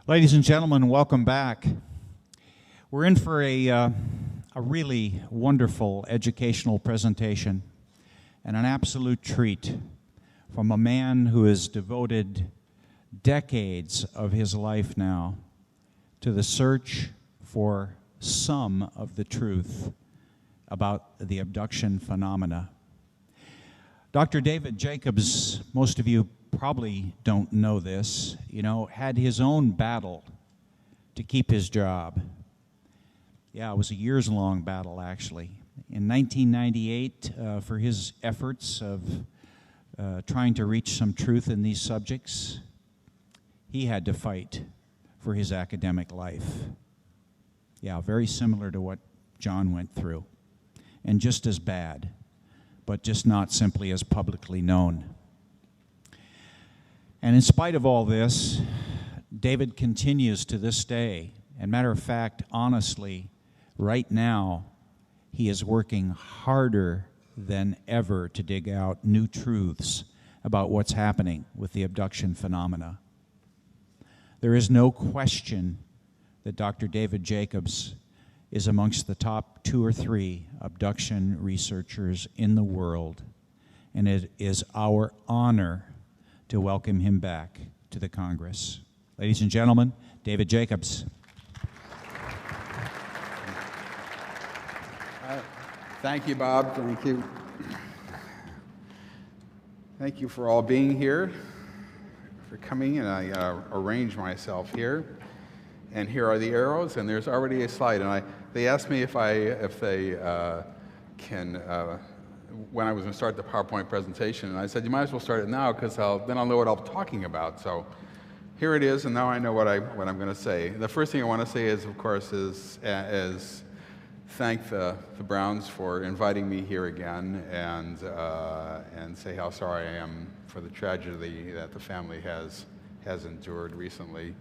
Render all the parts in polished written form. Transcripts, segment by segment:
Ladies and gentlemen, welcome back. We're in for a really wonderful educational presentation and an absolute treat from a man who has devoted decades of his life now to the search for some of the truth about the abduction phenomena. Dr. David Jacobs, most of you probably don't know this, had his own battle to keep his job. Yeah, it was a years-long battle, actually. In 1998, for his efforts of trying to reach some truth in these subjects, he had to fight for his academic life. Yeah, very similar to what John went through, and just as bad, but just not simply as publicly known. And in spite of all this, David continues to this day. And matter of fact, honestly, right now, he is working harder than ever to dig out new truths about what's happening with the abduction phenomena. There is no question that Dr. David Jacobs is amongst the top 2 or 3 abduction researchers in the world, and it is our honor to welcome him back to the Congress. Ladies and gentlemen, David Jacobs. Thank you, Bob. Thank you. Thank you for all being here, for coming, and I arranged myself here. And here are the arrows, and there's already a slide. And they asked me if they can, when I was going to start the PowerPoint presentation, and I said, you might as well start it now, because then I'll know what I'm talking about. So here it is, and now I know what I'm going to say. The first thing I want to say is, of course, is thank the Browns for inviting me here again, and say how sorry I am for the tragedy that the family has endured recently.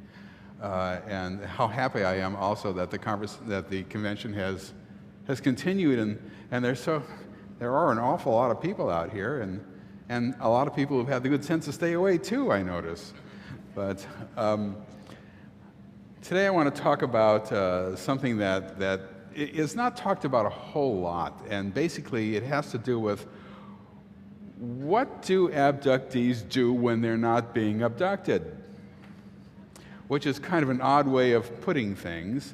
And how happy I am also that the convention has continued, and there are an awful lot of people out here, and a lot of people who've had the good sense to stay away too, I notice. But today I want to talk about something that is not talked about a whole lot, and basically it has to do with what do abductees do when they're not being abducted? Which is kind of an odd way of putting things.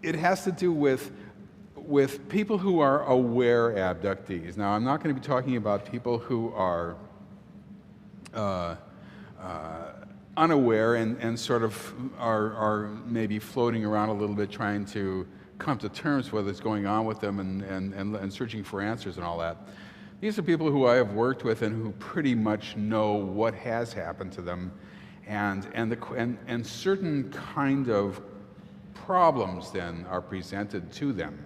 It has to do with people who are aware abductees. Now, I'm not going to be talking about people who are unaware and sort of are maybe floating around a little bit trying to come to terms with what's going on with them and searching for answers and all that. These are people who I have worked with and who pretty much know what has happened to them and certain kind of problems then are presented to them.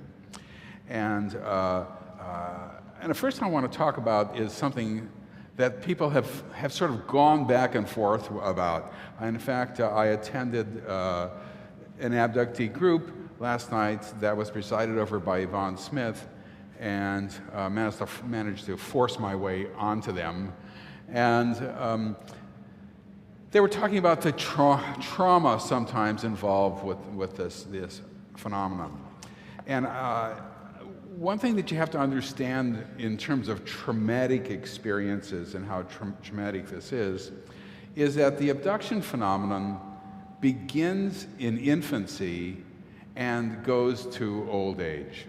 And the first thing I want to talk about is something that people have sort of gone back and forth about. In fact, I attended an abductee group last night that was presided over by Yvonne Smith, and managed to force my way onto them. And they were talking about the trauma sometimes involved with this phenomenon. And one thing that you have to understand in terms of traumatic experiences and how traumatic this is that the abduction phenomenon begins in infancy and goes to old age.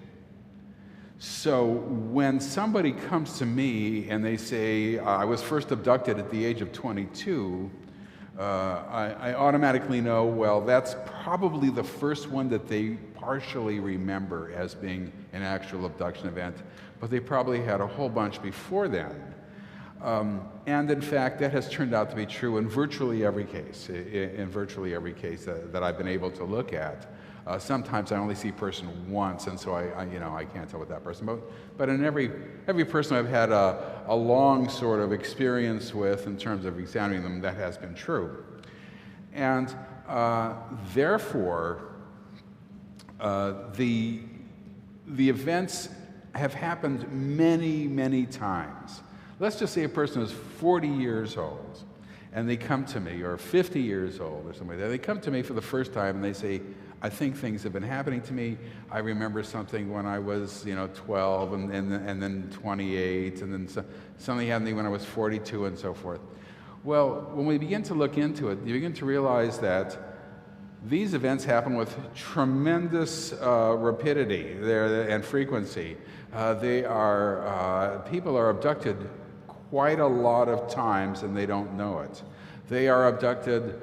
So when somebody comes to me and they say, I was first abducted at the age of 22, I automatically know, well, that's probably the first one that they partially remember as being an actual abduction event, but they probably had a whole bunch before then. And in fact, that has turned out to be true in virtually every case, that I've been able to look at. Sometimes I only see a person once, and so I can't tell what that person. But in every person I've had a long sort of experience with in terms of examining them, that has been true. And therefore, the events have happened many, many times. Let's just say a person is 40 years old, and they come to me, or 50 years old or something like that. They come to me for the first time and they say, I think things have been happening to me. I remember something when I was, 12 and then 28, and then something happened to me when I was 42 and so forth. Well, when we begin to look into it, you begin to realize that these events happen with tremendous rapidity and frequency. People are abducted quite a lot of times and they don't know it. They are abducted,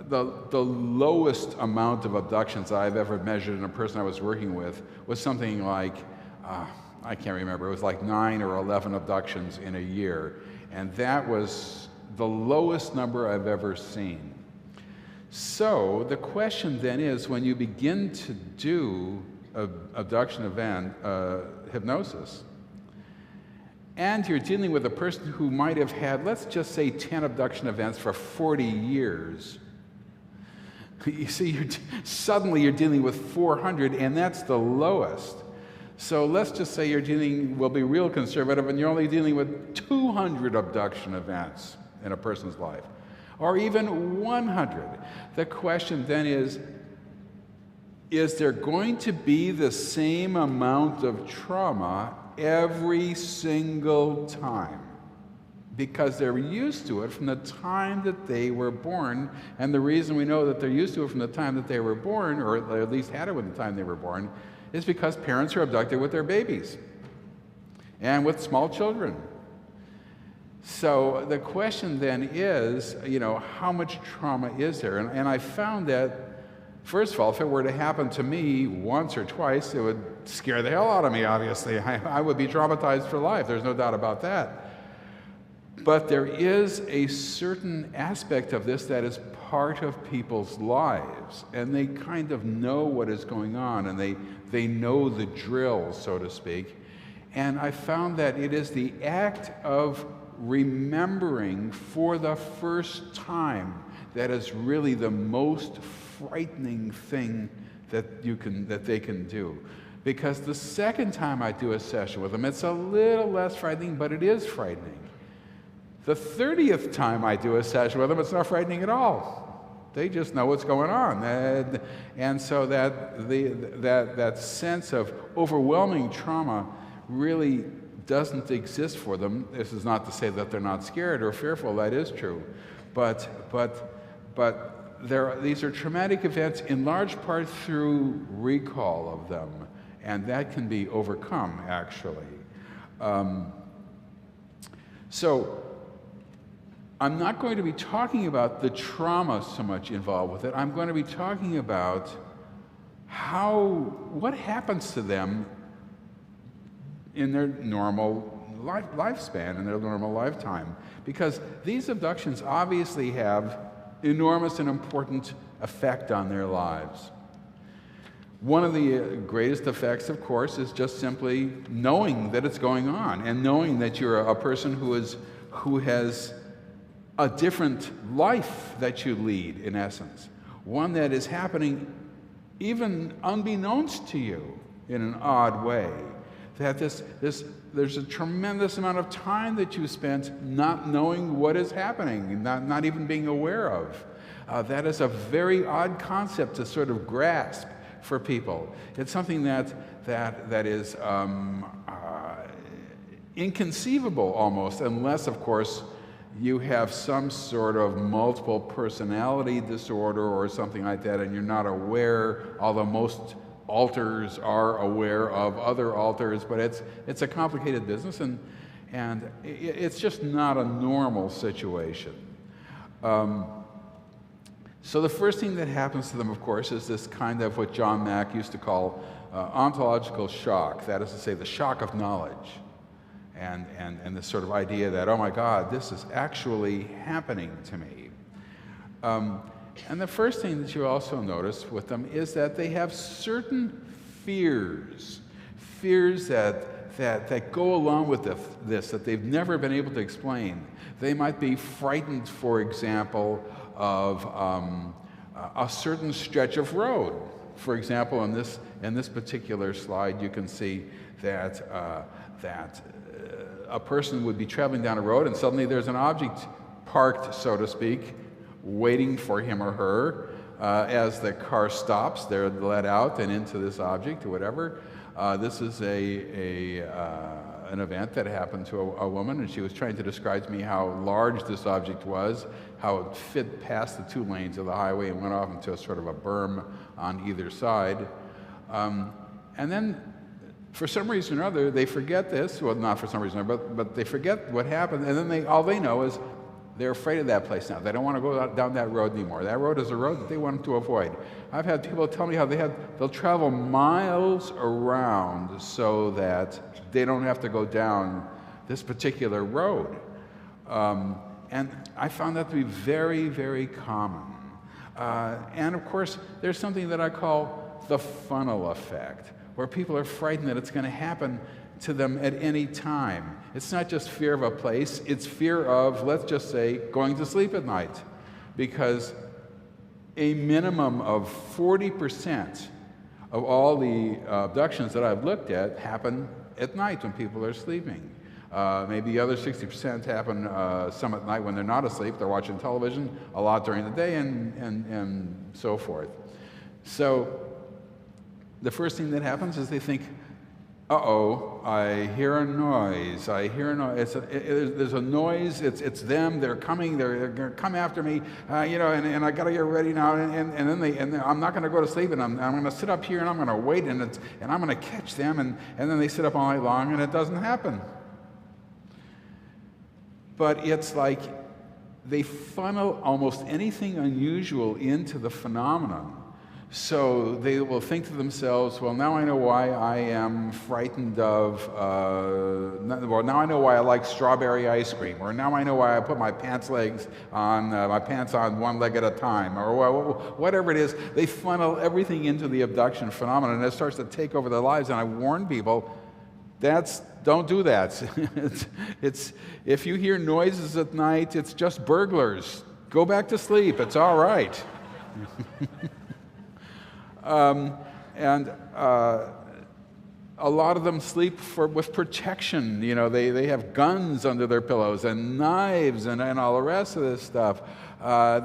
the lowest amount of abductions I've ever measured in a person I was working with was something like, I can't remember, it was like 9 or 11 abductions in a year. And that was the lowest number I've ever seen. So the question then is, when you begin to do abduction event hypnosis, and you're dealing with a person who might have had, let's just say, 10 abduction events for 40 years, you see, suddenly you're dealing with 400, and that's the lowest. So let's just say we'll be real conservative, and you're only dealing with 200 abduction events in a person's life, or even 100. The question then is there going to be the same amount of trauma every single time? Because they're used to it from the time that they were born, and the reason we know that they're used to it from the time that they were born, or at least had it from the time they were born, is because parents are abducted with their babies and with small children. So the question then is, how much trauma is there? And I found that, first of all, if it were to happen to me once or twice, it would scare the hell out of me, obviously. I would be traumatized for life, there's no doubt about that. But there is a certain aspect of this that is part of people's lives, and they kind of know what is going on, and they know the drill, so to speak. And I found that it is the act of remembering for the first time that is really the most frightening thing that they can do. Because the second time I do a session with them, it's a little less frightening, but it is frightening. The 30th time I do a session with them, it's not frightening at all. They just know what's going on. And so that sense of overwhelming trauma really doesn't exist for them. This is not to say that they're not scared or fearful, that is true. But these are traumatic events in large part through recall of them, and that can be overcome, actually. So I'm not going to be talking about the trauma so much involved with it. I'm going to be talking about what happens to them in their normal lifespan, in their normal lifetime. Because these abductions obviously have enormous and important effect on their lives. One of the greatest effects, of course, is just simply knowing that it's going on, and knowing that you're a person who has a different life that you lead, in essence. One that is happening even unbeknownst to you in an odd way. That there's a tremendous amount of time that you spent not knowing what is happening, not even being aware of. That is a very odd concept to sort of grasp for people. It's something that is inconceivable almost, unless, of course, you have some sort of multiple personality disorder or something like that, and you're not aware, although most alters are aware of other alters, but it's a complicated business, and it's just not a normal situation. So the first thing that happens to them, of course, is this kind of what John Mack used to call ontological shock. That is to say, the shock of knowledge, and this sort of idea that, oh my God, this is actually happening to me. And the first thing that you also notice with them is that they have certain fears that go along with this that they've never been able to explain. They might be frightened, for example, of a certain stretch of road. For example, in this particular slide, you can see that a person would be traveling down a road, and suddenly there's an object parked, so to speak, waiting for him or her. As the car stops, they're let out and into this object or whatever. This is an event that happened to a woman, and she was trying to describe to me how large this object was, how it fit past the 2 lanes of the highway and went off into a sort of a berm on either side. And then, for some reason or other, they forget this. Well, not for some reason or other, but they forget what happened, and then all they know is they're afraid of that place now. They don't want to go down that road anymore. That road is a road that they wanted to avoid. I've had people tell me how they'll travel miles around so that they don't have to go down this particular road. And I found that to be very, very common. And of course, there's something that I call the funnel effect, where people are frightened that it's going to happen to them at any time. It's not just fear of a place, it's fear of, let's just say, going to sleep at night. Because a minimum of 40% of all the abductions that I've looked at happen at night when people are sleeping. Maybe the other 60% happen some at night when they're not asleep, they're watching television, a lot during the day, and so forth. So the first thing that happens is they think, uh-oh, I hear a noise. I hear a noise. There's a noise. It's them. They're coming. They're going to come after me. You know, and I got to get ready now. And then I'm not going to go to sleep. And I'm going to sit up here and I'm going to wait. And I'm going to catch them. And then they sit up all night long and it doesn't happen. But it's like they funnel almost anything unusual into the phenomenon. So they will think to themselves, well, now I know why I am frightened of, well, now I know why I like strawberry ice cream, or now I know why I put my pants on one leg at a time, or whatever it is. They funnel everything into the abduction phenomenon, and it starts to take over their lives. And I warn people, don't do that. If you hear noises at night, it's just burglars. Go back to sleep. It's all right. A lot of them sleep with protection. You know, they have guns under their pillows and knives and all the rest of this stuff.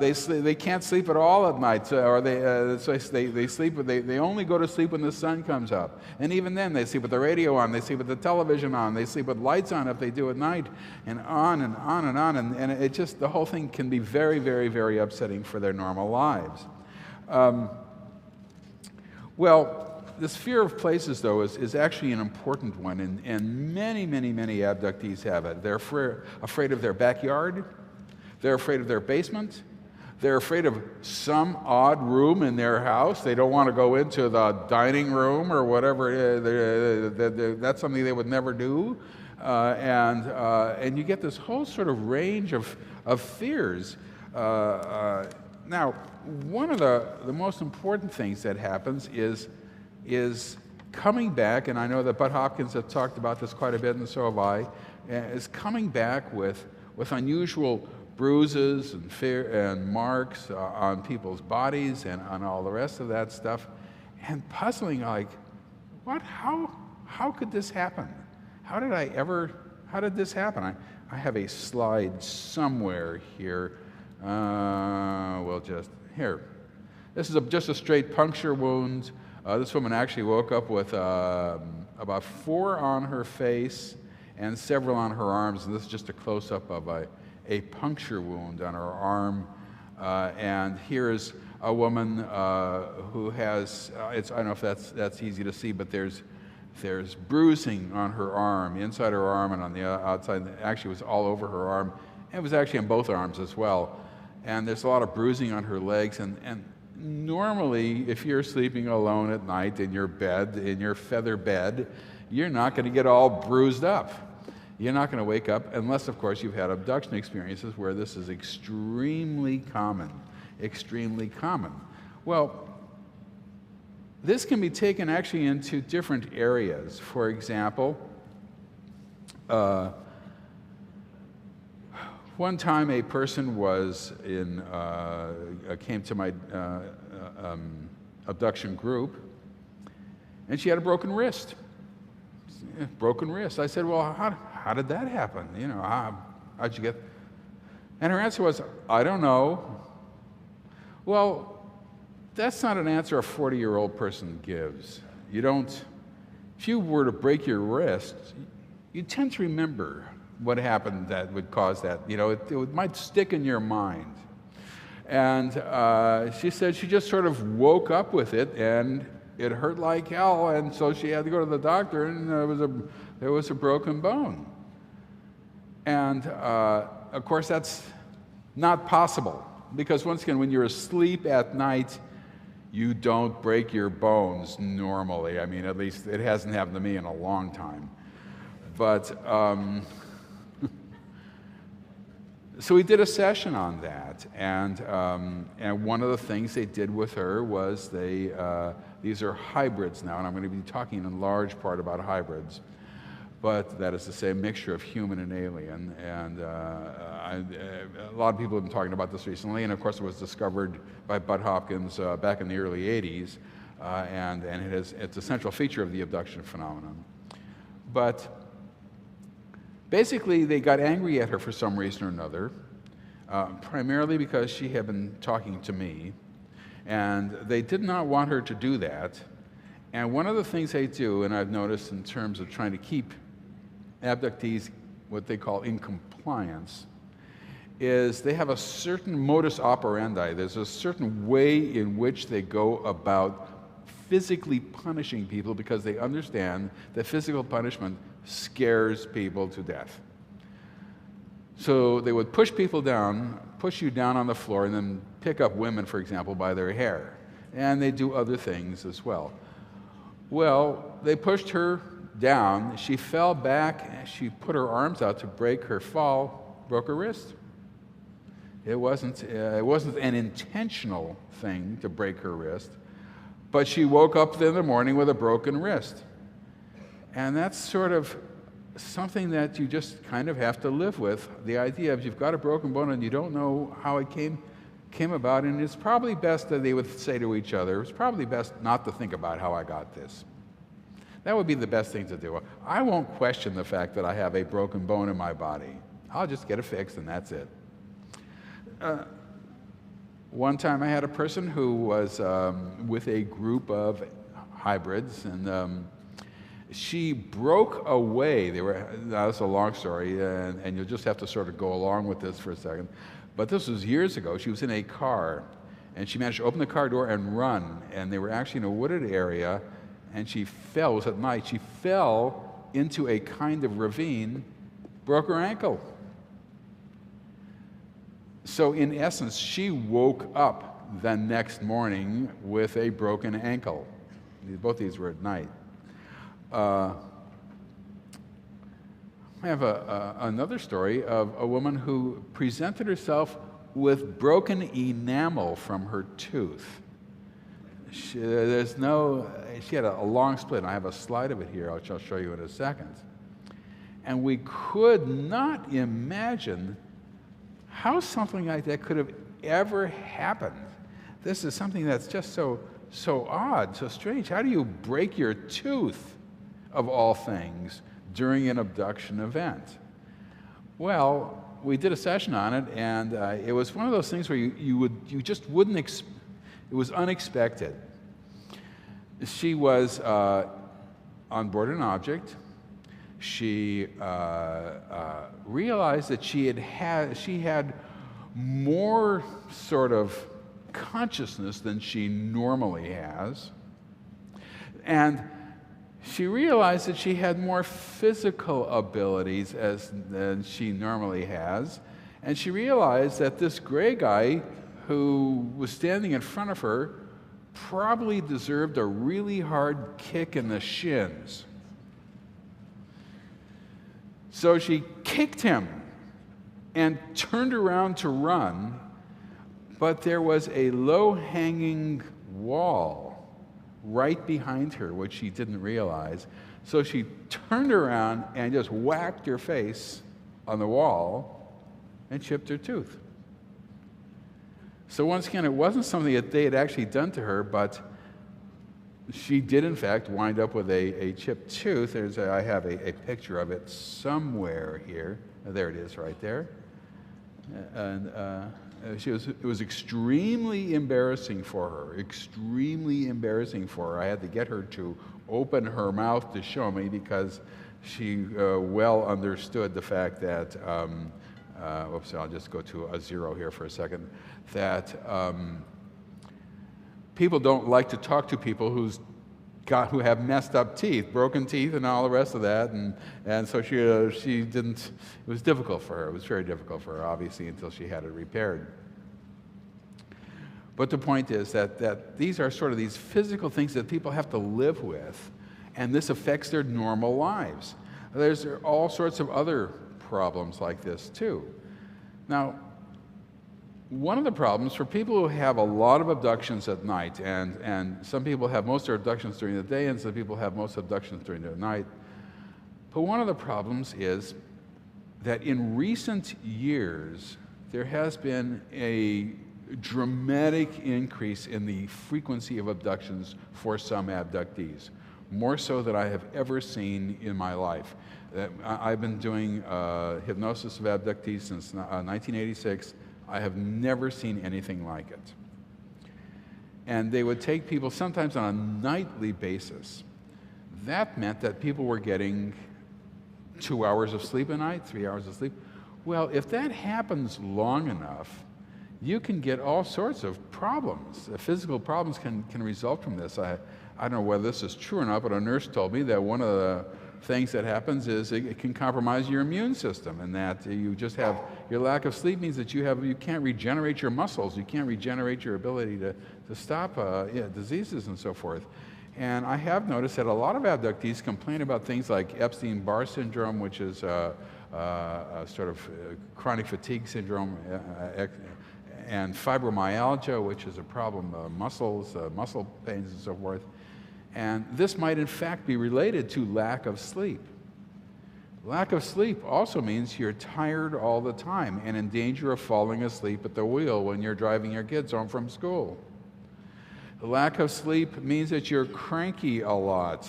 They can't sleep at all at night, or they sleep. They only go to sleep when the sun comes up, and even then they sleep with the radio on. They sleep with the television on. They sleep with lights on if they do at night, and on and on and on. And it just, the whole thing can be very, very, very upsetting for their normal lives. Well, this fear of places, though, is actually an important one, and many, many, many abductees have it. They're afraid of their backyard. They're afraid of their basement. They're afraid of some odd room in their house. They don't want to go into the dining room or whatever. That's something they would never do. And you get this whole sort of range of fears. Now, one of the most important things that happens is coming back, and I know that Bud Hopkins has talked about this quite a bit, and so have I, is coming back with unusual bruises and fear and marks on people's bodies and on all the rest of that stuff, and puzzling, like, what? How could this happen? How did this happen? I have a slide somewhere here. Well, just here. This is just a straight puncture wound. This woman actually woke up with about 4 on her face and several on her arms, and this is just a close-up of a puncture wound on her arm. And here is a woman who has, I don't know if that's easy to see, but there's bruising on her arm, inside her arm and on the outside. Actually, it was all over her arm. And it was actually on both arms as well. And there's a lot of bruising on her legs. And normally, if you're sleeping alone at night in your bed, in your feather bed, you're not going to get all bruised up. You're not going to wake up unless, of course, you've had abduction experiences where this is extremely common. Extremely common. Well, this can be taken actually into different areas. For example, one time a person was came to my abduction group, and she had a broken wrist. Broken wrist. I said, well, how did that happen? You know, how'd you get? And her answer was, I don't know. Well, that's not an answer a 40-year-old person gives. You don't, if you were to break your wrist, you tend to remember what happened that would cause that. You know, it might stick in your mind. And she said she just sort of woke up with it, and it hurt like hell, and so she had to go to the doctor, and there was a broken bone. And of course, that's not possible, because once again, when you're asleep at night, you don't break your bones normally. I mean, at least it hasn't happened to me in a long time. But so we did a session on that, and one of the things they did with her was these are hybrids now, and I'm going to be talking in large part about hybrids, but that is to say a mixture of human and alien, and a lot of people have been talking about this recently, and of course it was discovered by Bud Hopkins back in the early 80s, and it's a central feature of the abduction phenomenon. But basically, they got angry at her for some reason or another, primarily because she had been talking to me, and they did not want her to do that. And one of the things they do, and I've noticed in terms of trying to keep abductees what they call in compliance, is they have a certain modus operandi. There's a certain way in which they go about physically punishing people because they understand that physical punishment scares people to death. So they would push you down on the floor, and then pick up women, for example, by their hair. And they do other things as well. Well, they pushed her down. She fell back, and she put her arms out to break her fall, broke her wrist. It wasn't an intentional thing to break her wrist, but she woke up in the morning with a broken wrist. And that's sort of something that you just kind of have to live with. The idea of you've got a broken bone and you don't know how it came about, and it's probably best that they would say to each other, it's probably best not to think about how I got this. That would be the best thing to do. I won't question the fact that I have a broken bone in my body. I'll just get it fixed and that's it. One time I had a person who was with a group of hybrids, and she broke away. That's a long story, and you'll just have to sort of go along with this for a second. But this was years ago. She was in a car, and she managed to open the car door and run, and they were actually in a wooded area, and she fell. It was at night. She fell into a kind of ravine, broke her ankle. So in essence, she woke up the next morning with a broken ankle. Both these were at night. I have another story of a woman who presented herself with broken enamel from her tooth. She had a long split. I have a slide of it here, which I'll show you in a second. And we could not imagine how something like that could have ever happened. This is something that's just so odd, so strange. How do you break your tooth, of all things, during an abduction event? Well, we did a session on it, and it was one of those things where you just wouldn't it was unexpected. She was on board an object. She realized that she had more sort of consciousness than she normally has, and she realized that she had more physical abilities than she normally has, and she realized that this gray guy who was standing in front of her probably deserved a really hard kick in the shins. So she kicked him and turned around to run, but there was a low-hanging wall right behind her, which she didn't realize. So she turned around and just whacked her face on the wall and chipped her tooth. So once again, it wasn't something that they had actually done to her, but she did, in fact, wind up with a chipped tooth. I have a picture of it somewhere here. There it is right there. And it was extremely embarrassing for her, extremely embarrassing for her. I had to get her to open her mouth to show me because she well understood the fact that, oops, I'll just go to a 0 here for a second, that people don't like to talk to people who have messed up teeth, broken teeth and all the rest of that, and so she didn't, it was difficult for her. It was very difficult for her, obviously, until she had it repaired. But the point is that these are sort of these physical things that people have to live with, and this affects their normal lives. There's all sorts of other problems like this too. Now, one of the problems for people who have a lot of abductions at night, and some people have most of their abductions during the day, and some people have most abductions during the night, but one of the problems is that in recent years, there has been a dramatic increase in the frequency of abductions for some abductees, more so than I have ever seen in my life. I've been doing hypnosis of abductees since 1986. I have never seen anything like it. And they would take people sometimes on a nightly basis. That meant that people were getting 2 hours of sleep a night, 3 hours of sleep. Well, if that happens long enough, you can get all sorts of problems. Physical problems can result from this. I don't know whether this is true or not, but a nurse told me that one of the things that happens is it can compromise your immune system, and that you just have, your lack of sleep means that you can't regenerate your muscles, you can't regenerate your ability to stop diseases and so forth. And I have noticed that a lot of abductees complain about things like Epstein-Barr syndrome, which is a sort of chronic fatigue syndrome, and fibromyalgia, which is a problem, muscles, muscle pains and so forth. And this might in fact be related to lack of sleep. Lack of sleep also means you're tired all the time and in danger of falling asleep at the wheel when you're driving your kids home from school. Lack of sleep means that you're cranky a lot.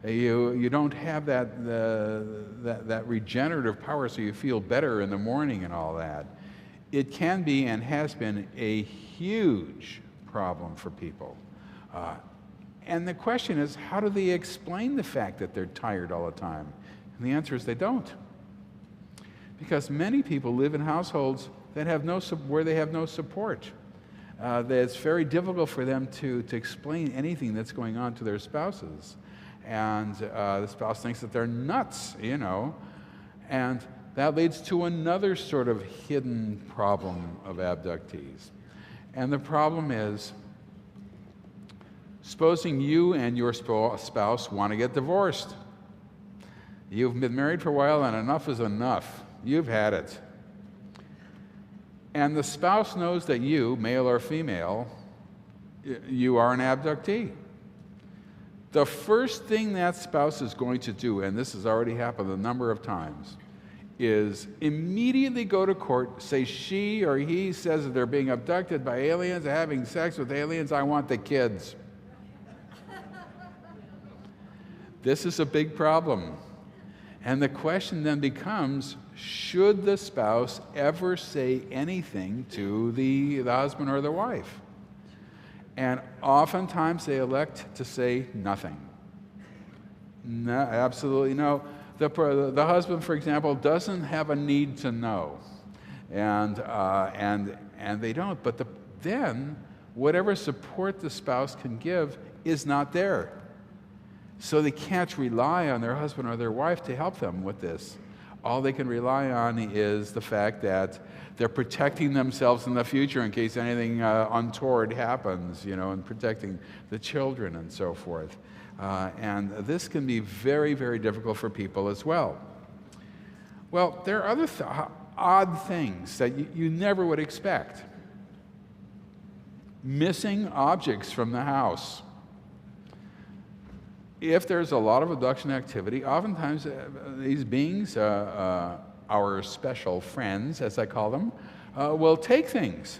You don't have that regenerative power, so you feel better in the morning and all that. It can be and has been a huge problem for people. And the question is, how do they explain the fact that they're tired all the time? And the answer is they don't. Because many people live in households that where they have no support. That it's very difficult for them to explain anything that's going on to their spouses. And the spouse thinks that they're nuts, you know. And that leads to another sort of hidden problem of abductees. And the problem is, supposing you and your spouse want to get divorced. You've been married for a while and enough is enough. You've had it. And the spouse knows that you, male or female, you are an abductee. The first thing that spouse is going to do, and this has already happened a number of times, is immediately go to court, say she or he says that they're being abducted by aliens, having sex with aliens, I want the kids. This is a big problem. And the question then becomes, should the spouse ever say anything to the husband or the wife? And oftentimes they elect to say nothing. No, absolutely no. The husband, for example, doesn't have a need to know, and they don't. But then whatever support the spouse can give is not there. So they can't rely on their husband or their wife to help them with this. All they can rely on is the fact that they're protecting themselves in the future in case anything untoward happens, you know, and protecting the children and so forth. And this can be very, very difficult for people as well. Well, there are other odd things that you never would expect. Missing objects from the house. If there's a lot of abduction activity, oftentimes these beings, our special friends, as I call them, will take things.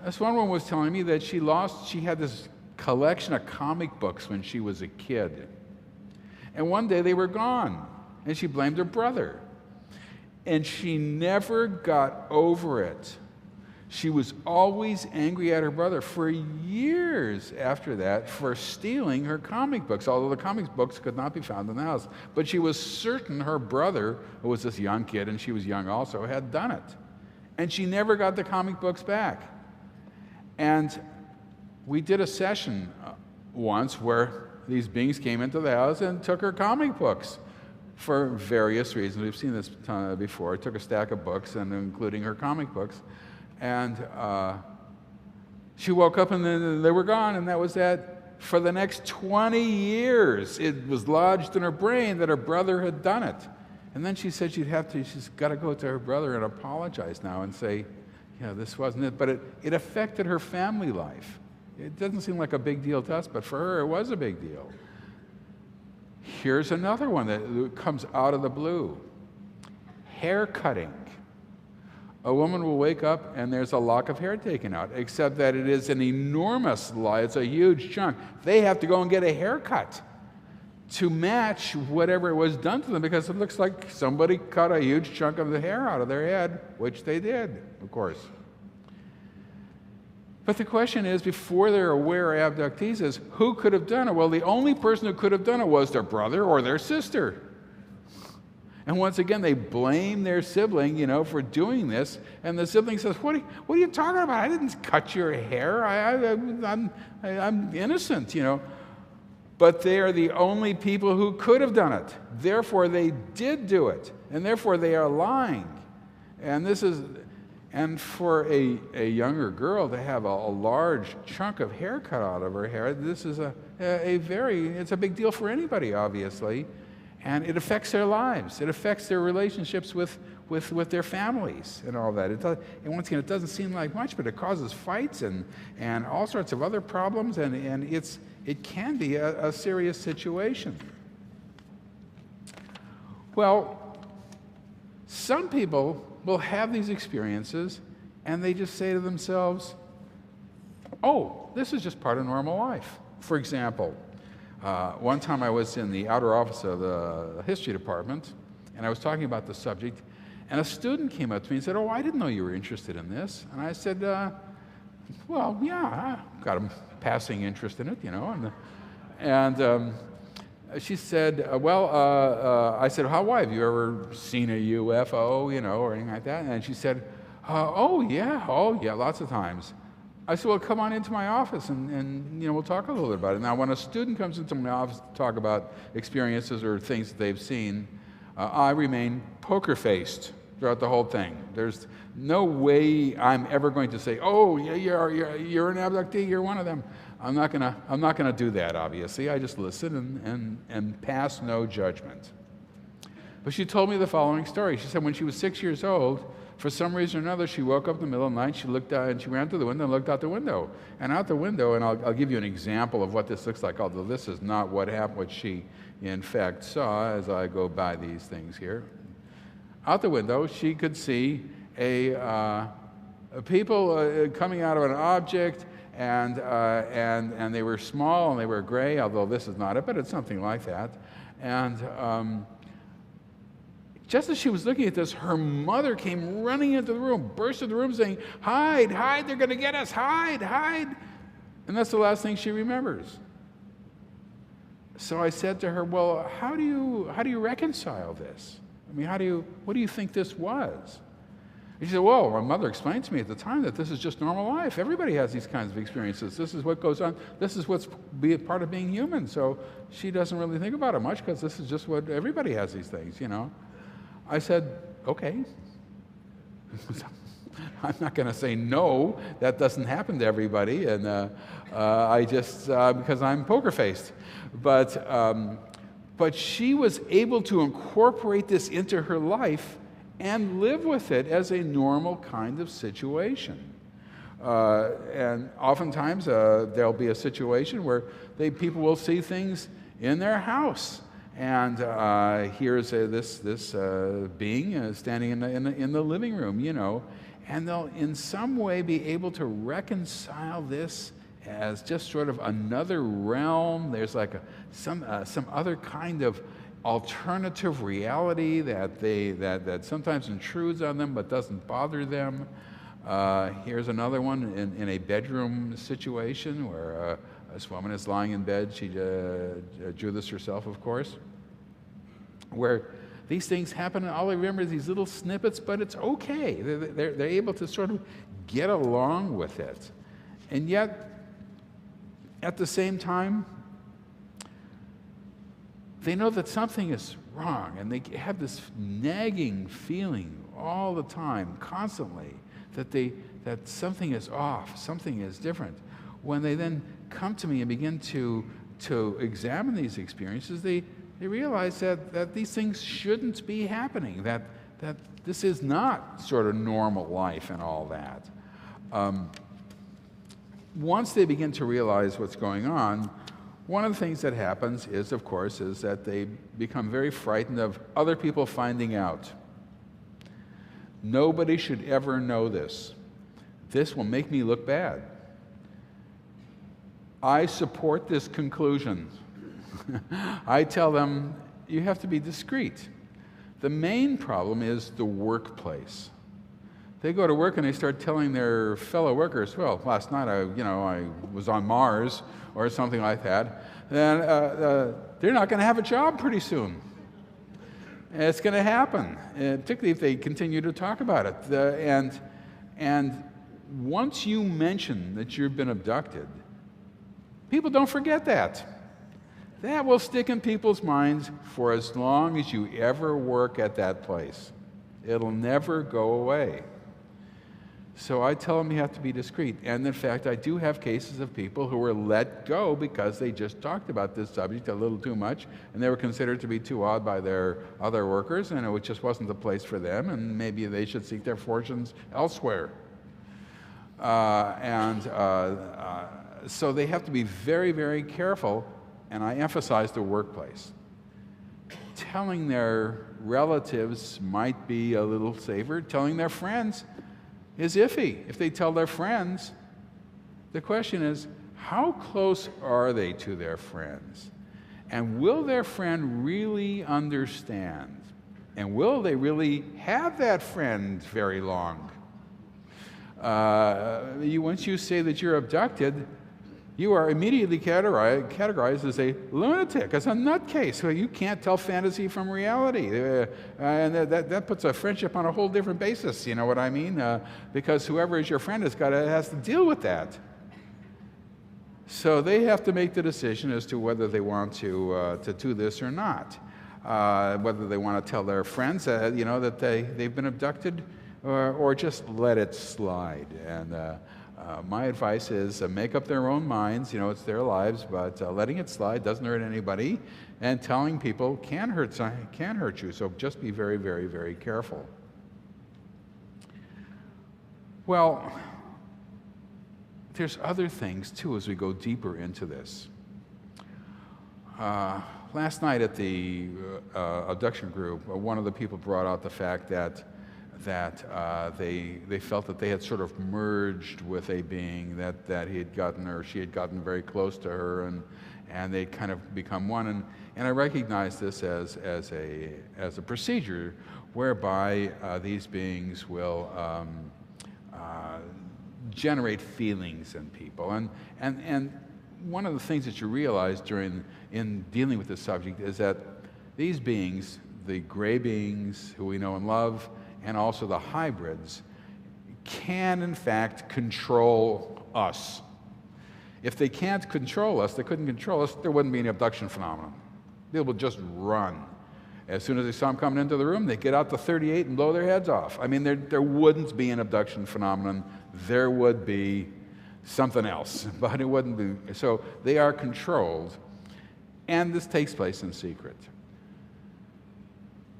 This one woman was telling me that she had this collection of comic books when she was a kid. And one day they were gone, and she blamed her brother. And she never got over it. She was always angry at her brother for years after that for stealing her comic books, although the comic books could not be found in the house. But she was certain her brother, who was this young kid, and she was young also, had done it. And she never got the comic books back. And we did a session once where these beings came into the house and took her comic books for various reasons. We've seen this before. Took a stack of books, and including her comic books. And she woke up and then they were gone, and that was that. For the next 20 years, it was lodged in her brain that her brother had done it. And then she said she's got to go to her brother and apologize now and say, yeah, this wasn't it. But it affected her family life. It doesn't seem like a big deal to us, but for her, it was a big deal. Here's another one that comes out of the blue. Hair cutting. A woman will wake up and there's a lock of hair taken out, except that it is an enormous lie. It's a huge chunk. They have to go and get a haircut to match whatever was done to them, because it looks like somebody cut a huge chunk of the hair out of their head, which they did, of course. But the question is, before they're aware of abductees, is who could have done it? Well, the only person who could have done it was their brother or their sister. And once again, they blame their sibling, for doing this. And the sibling says, what are you talking about? I didn't cut your hair. I'm innocent, But they are the only people who could have done it. Therefore, they did do it. And therefore, they are lying. And for a younger girl to have a large chunk of hair cut out of her hair, this is it's a big deal for anybody, obviously. And it affects their lives. It affects their relationships with their families and all that. And once again, it doesn't seem like much, but it causes fights and all sorts of other problems, and it can be a serious situation. Well, some people will have these experiences, and they just say to themselves, oh, this is just part of normal life. For example, one time I was in the outer office of the history department, and I was talking about the subject, and a student came up to me and said, oh, I didn't know you were interested in this. And I said, well, yeah, I've got a passing interest in it, And she said, I said, why? Have you ever seen a UFO, or anything like that? And she said, oh, yeah, lots of times. I said, well, come on into my office and we'll talk a little bit about it. Now, when a student comes into my office to talk about experiences or things that they've seen, I remain poker-faced throughout the whole thing. There's no way I'm ever going to say, oh, yeah, you're an abductee, you're one of them. I'm not gonna do that, obviously. I just listen and pass no judgment. But she told me the following story. She said when she was 6 years old, for some reason or another, she woke up in the middle of the night, she looked out, and she ran to the window and looked out the window. And out the window, and I'll give you an example of what this looks like, although this is not what happened, what she in fact saw as I go by these things here. Out the window, she could see people coming out of an object, and they were small and they were gray, although this is not it, but it's something like that. And just as she was looking at this, her mother came running into the room, burst into the room saying, hide, they're going to get us, hide. And that's the last thing she remembers. So I said to her, well, how do you reconcile this? I mean, what do you think this was? And she said, well, my mother explained to me at the time that this is just normal life. Everybody has these kinds of experiences. This is what goes on. This is what's part of being human. So she doesn't really think about it much because this is just what everybody has these things, I said, okay. I'm not going to say no, that doesn't happen to everybody, and I just, because I'm poker-faced. But she was able to incorporate this into her life and live with it as a normal kind of situation. And oftentimes there'll be a situation where people will see things in their house. And here's this being standing in the living room, and they'll in some way be able to reconcile this as just sort of another realm. There's like some other kind of alternative reality that sometimes intrudes on them but doesn't bother them. Here's another one in a bedroom situation where this woman is lying in bed. She drew this herself, of course, where these things happen, and all I remember is these little snippets, but it's okay. They're able to sort of get along with it. And yet, at the same time, they know that something is wrong, and they have this nagging feeling all the time, constantly, that something is off, something is different. When they then come to me and begin to examine these experiences, they realize that these things shouldn't be happening, that this is not sort of normal life and all that. Once they begin to realize what's going on, one of the things that happens is, of course, is that they become very frightened of other people finding out. Nobody should ever know this. This will make me look bad. I support this conclusion. I tell them, you have to be discreet. The main problem is the workplace. They go to work and they start telling their fellow workers, well, last night I was on Mars or something like that. Then they're not going to have a job pretty soon. It's going to happen, particularly if they continue to talk about it. And once you mention that you've been abducted, people don't forget that. That will stick in people's minds for as long as you ever work at that place. It'll never go away. So I tell them you have to be discreet. And in fact, I do have cases of people who were let go because they just talked about this subject a little too much, and they were considered to be too odd by their other workers, and it just wasn't the place for them, and maybe they should seek their fortunes elsewhere. So they have to be very, very careful, and I emphasize the workplace. Telling their relatives might be a little safer. Telling their friends is iffy. If they tell their friends, the question is, how close are they to their friends? And will their friend really understand? And will they really have that friend very long? Once you say that you're abducted, you are immediately categorized as a lunatic, as a nutcase. So you can't tell fantasy from reality. And that puts a friendship on a whole different basis, you know what I mean? Because whoever is your friend has to deal with that. So they have to make the decision as to whether they want to do this or not. Whether they want to tell their friends that they've been abducted, or just let it slide. And my advice is make up their own minds. It's their lives, but letting it slide doesn't hurt anybody, and telling people can hurt you. So just be very, very, very careful. Well, there's other things too as we go deeper into this. Last night at the abduction group, one of the people brought out the fact that they felt that they had sort of merged with a being that he had gotten, or she had gotten very close to her, and they'd kind of become one. And I recognize this as a procedure whereby these beings will generate feelings in people. And one of the things that you realize in dealing with this subject is that these beings, the gray beings who we know and love, and also the hybrids, can in fact control us. If they can't control us, they couldn't control us, there wouldn't be any abduction phenomenon. They would just run. As soon as they saw them coming into the room, they get out the .38 and blow their heads off. I mean, there wouldn't be an abduction phenomenon. There would be something else, but it wouldn't be. So they are controlled, and this takes place in secret.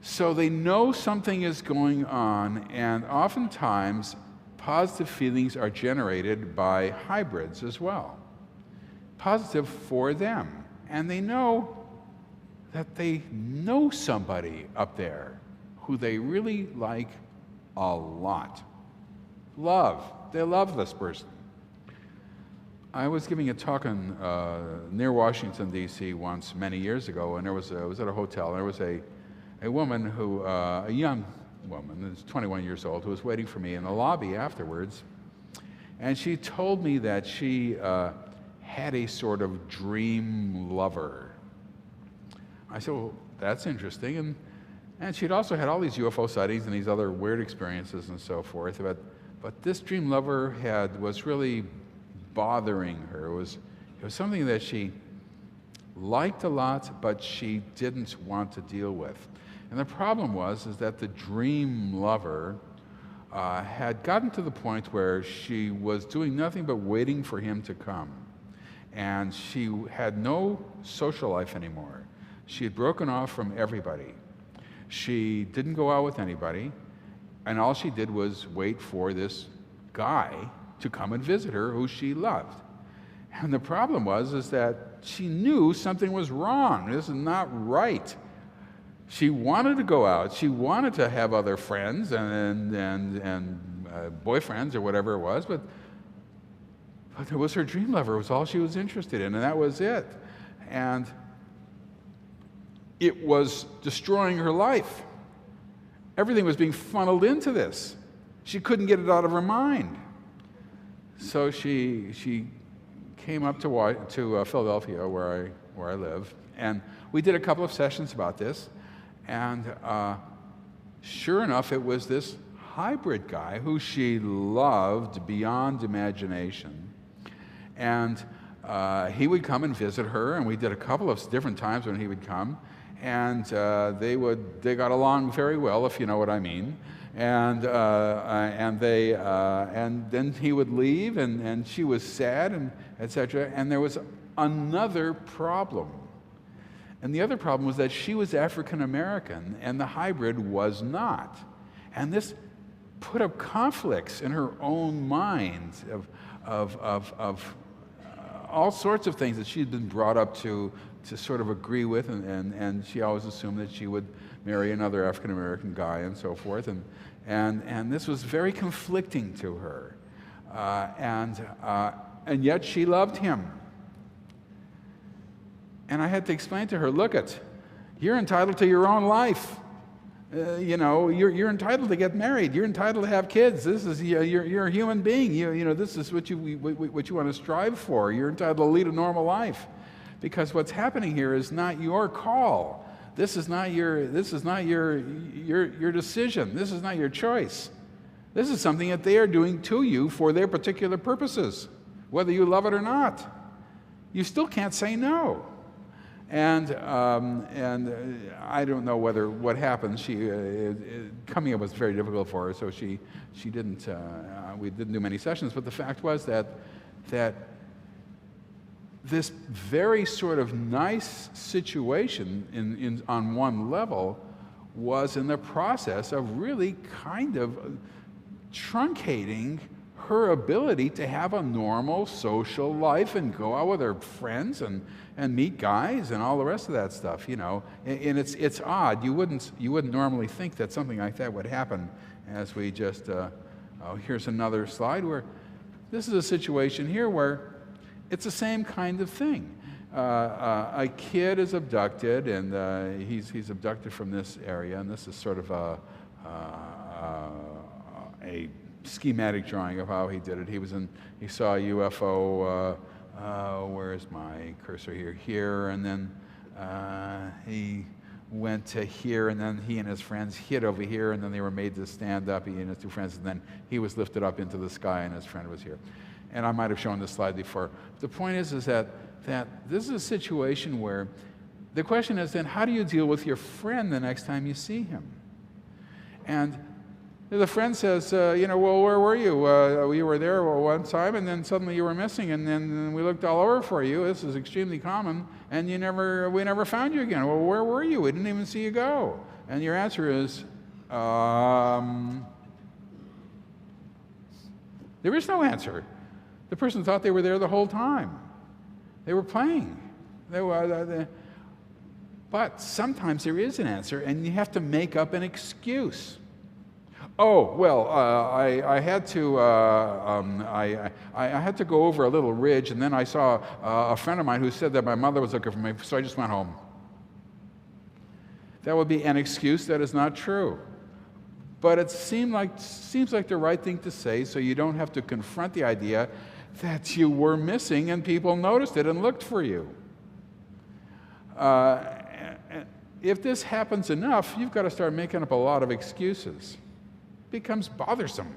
So they know something is going on, and oftentimes positive feelings are generated by hybrids as well. Positive for them. And they know that they know somebody up there who they really like a lot. Love. They love this person. I was giving a talk near Washington, D.C. once many years ago, and I was at a hotel, and there was a woman who, a young woman, who's 21 years old, who was waiting for me in the lobby afterwards, and she told me that she had a sort of dream lover. I said, well, that's interesting, and she'd also had all these UFO sightings and these other weird experiences and so forth, but this dream lover was really bothering her. It was something that she liked a lot, but she didn't want to deal with. And the problem was that the dream lover had gotten to the point where she was doing nothing but waiting for him to come. And she had no social life anymore. She had broken off from everybody. She didn't go out with anybody, and all she did was wait for this guy to come and visit her who she loved. And the problem was that she knew something was wrong. This is not right. She wanted to go out. She wanted to have other friends and boyfriends or whatever it was, but it was her dream lover. It was all she was interested in, and that was it. And it was destroying her life. Everything was being funneled into this. She couldn't get it out of her mind. So she came up to Philadelphia, where I live, and we did a couple of sessions about this. And sure enough, it was this hybrid guy who she loved beyond imagination. And he would come and visit her, and we did a couple of different times when he would come. And they got along very well, if you know what I mean. And then he would leave, and she was sad, and etc. And there was another problem. And the other problem was that she was African American, and the hybrid was not. And this put up conflicts in her own mind of all sorts of things that she'd been brought up to sort of agree with, and she always assumed that she would marry another African American guy and so forth. And this was very conflicting to her. And yet she loved him. And I had to explain to her, look you're entitled to your own life. You're entitled to get married. You're entitled to have kids. This is you're a human being. This is what you want to strive for. You're entitled to lead a normal life, because what's happening here is not your call. This is not your decision. This is not your choice. This is something that they are doing to you for their particular purposes, whether you love it or not. You still can't say no. And I don't know what happened. Coming up was very difficult for her, so she didn't. We didn't do many sessions. But the fact was that this very sort of nice situation on one level was in the process of really kind of truncating her ability to have a normal social life and go out with her friends and meet guys and all the rest of that stuff, And it's odd. You wouldn't normally think that something like that would happen. As we just here's another slide where this is a situation here where it's the same kind of thing. A kid is abducted, and he's abducted from this area, and this is sort of a schematic drawing of how he did it. He saw a UFO. Where's my cursor here? Here, and then he went to here, and then he and his friends hid over here, and then they were made to stand up, he and his two friends, and then he was lifted up into the sky, and his friend was here. And I might have shown this slide before. The point is that this is a situation where the question is then, how do you deal with your friend the next time you see him? And the friend says, well, where were you? We were there one time, and then suddenly you were missing, and then we looked all over for you. This is extremely common, and we never found you again. Well, where were you? We didn't even see you go. And your answer is, there is no answer. The person thought they were there the whole time. They were playing. But sometimes there is an answer, and you have to make up an excuse. Oh, well, I had to I had to go over a little ridge, and then I saw a friend of mine who said that my mother was looking for me, so I just went home. That would be an excuse that is not true. But it seems like the right thing to say, so you don't have to confront the idea that you were missing and people noticed it and looked for you. If this happens enough, you've got to start making up a lot of excuses. It becomes bothersome.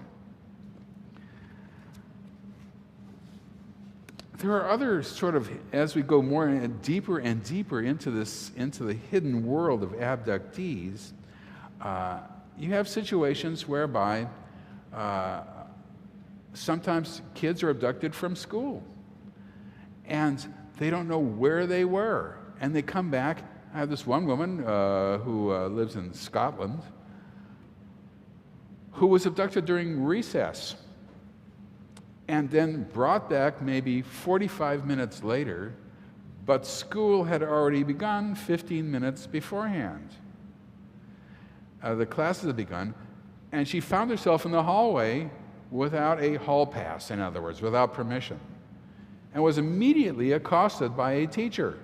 There are other sort of, as we go more and deeper into the hidden world of abductees, you have situations whereby sometimes kids are abducted from school and they don't know where they were, and they come back. I have this one woman who lives in Scotland who was abducted during recess and then brought back maybe 45 minutes later, but school had already begun 15 minutes beforehand. The classes had begun, and she found herself in the hallway without a hall pass, in other words, without permission, and was immediately accosted by a teacher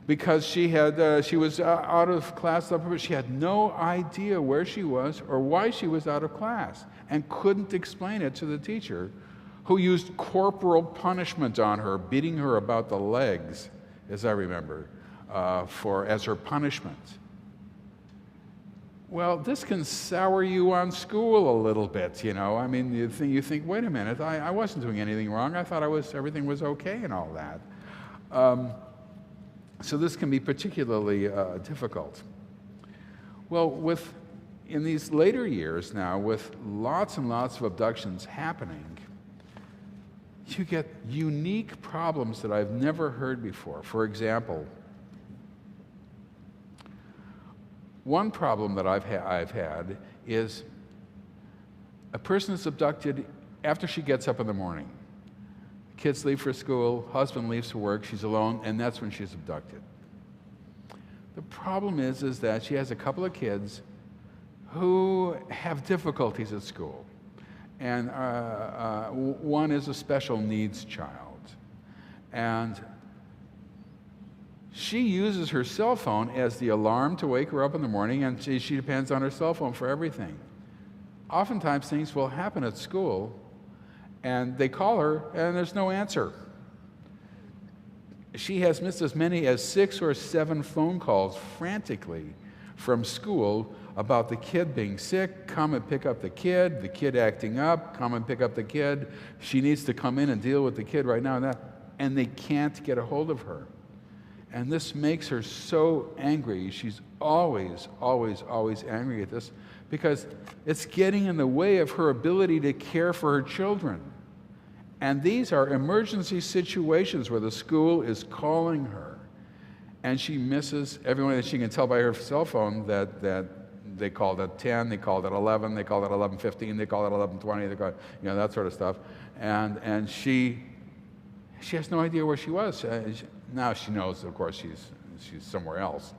because she was out of class. She had no idea where she was or why she was out of class, and couldn't explain it to the teacher, who used corporal punishment on her, beating her about the legs, as I remember, as her punishment. Well, this can sour you on school a little bit, you know. I mean, you think, wait a minute, I wasn't doing anything wrong. I thought everything was okay and all that. So this can be particularly difficult. Well, in these later years now, with lots and lots of abductions happening, you get unique problems that I've never heard before. For example, one problem that I've had is a person is abducted after she gets up in the morning. Kids leave for school, husband leaves for work, she's alone, and that's when she's abducted. The problem is that she has a couple of kids who have difficulties at school. And one is a special needs child. And she uses her cell phone as the alarm to wake her up in the morning, and she depends on her cell phone for everything. Oftentimes things will happen at school, and they call her, and there's no answer. She has missed as many as 6 or 7 phone calls frantically from school about the kid being sick, come and pick up the kid acting up, come and pick up the kid, she needs to come in and deal with the kid right now, and they can't get a hold of her. And this makes her so angry. She's always angry at this, because it's getting in the way of her ability to care for her children. And these are emergency situations where the school is calling her, and she misses everyone. That she can tell by her cell phone that they called at 10, they called at 11, they called at 11:15, they called at 11:20, they called, that sort of stuff. And she has no idea where she was. Now she knows, of course, she's somewhere else.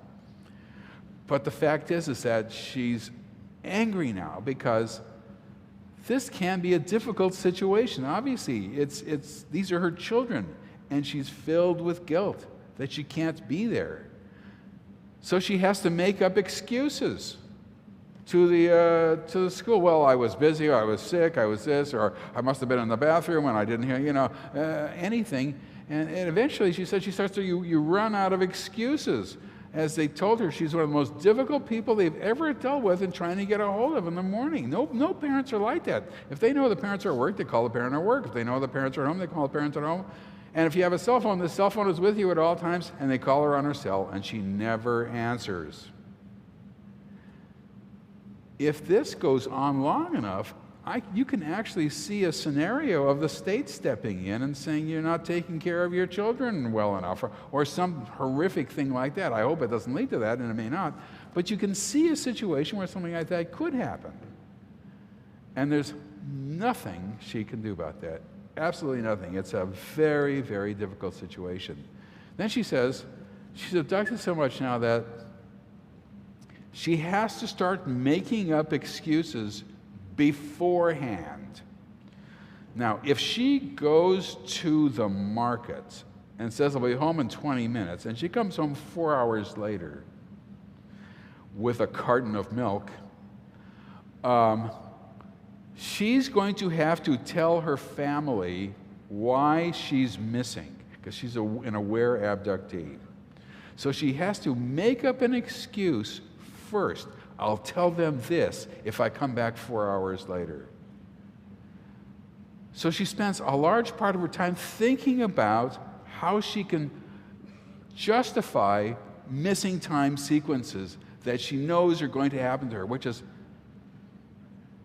But the fact is that she's angry now because this can be a difficult situation. Obviously, these are her children, and she's filled with guilt that she can't be there. So she has to make up excuses to the school. Well, I was busy, or I was sick, I was this, or I must have been in the bathroom and I didn't hear, anything. And eventually, she said, you run out of excuses. As they told her, she's one of the most difficult people they've ever dealt with in trying to get a hold of in the morning. No parents are like that. If they know the parents are at work, they call the parent at work. If they know the parents are at home, they call the parents at home. And if you have a cell phone, the cell phone is with you at all times, and they call her on her cell, and she never answers. If this goes on long enough, you can actually see a scenario of the state stepping in and saying you're not taking care of your children well enough, or some horrific thing like that. I hope it doesn't lead to that, and it may not. But you can see a situation where something like that could happen. And there's nothing she can do about that. Absolutely nothing. It's a very, very difficult situation. Then she says she's abducted so much now that She has to start making up excuses beforehand. Now, if she goes to the market and says, I'll be home in 20 minutes, and she comes home 4 hours later with a carton of milk, she's going to have to tell her family why she's missing, because she's an aware abductee. So she has to make up an excuse first. I'll tell them this if I come back 4 hours later. So she spends a large part of her time thinking about how she can justify missing time sequences that she knows are going to happen to her, which is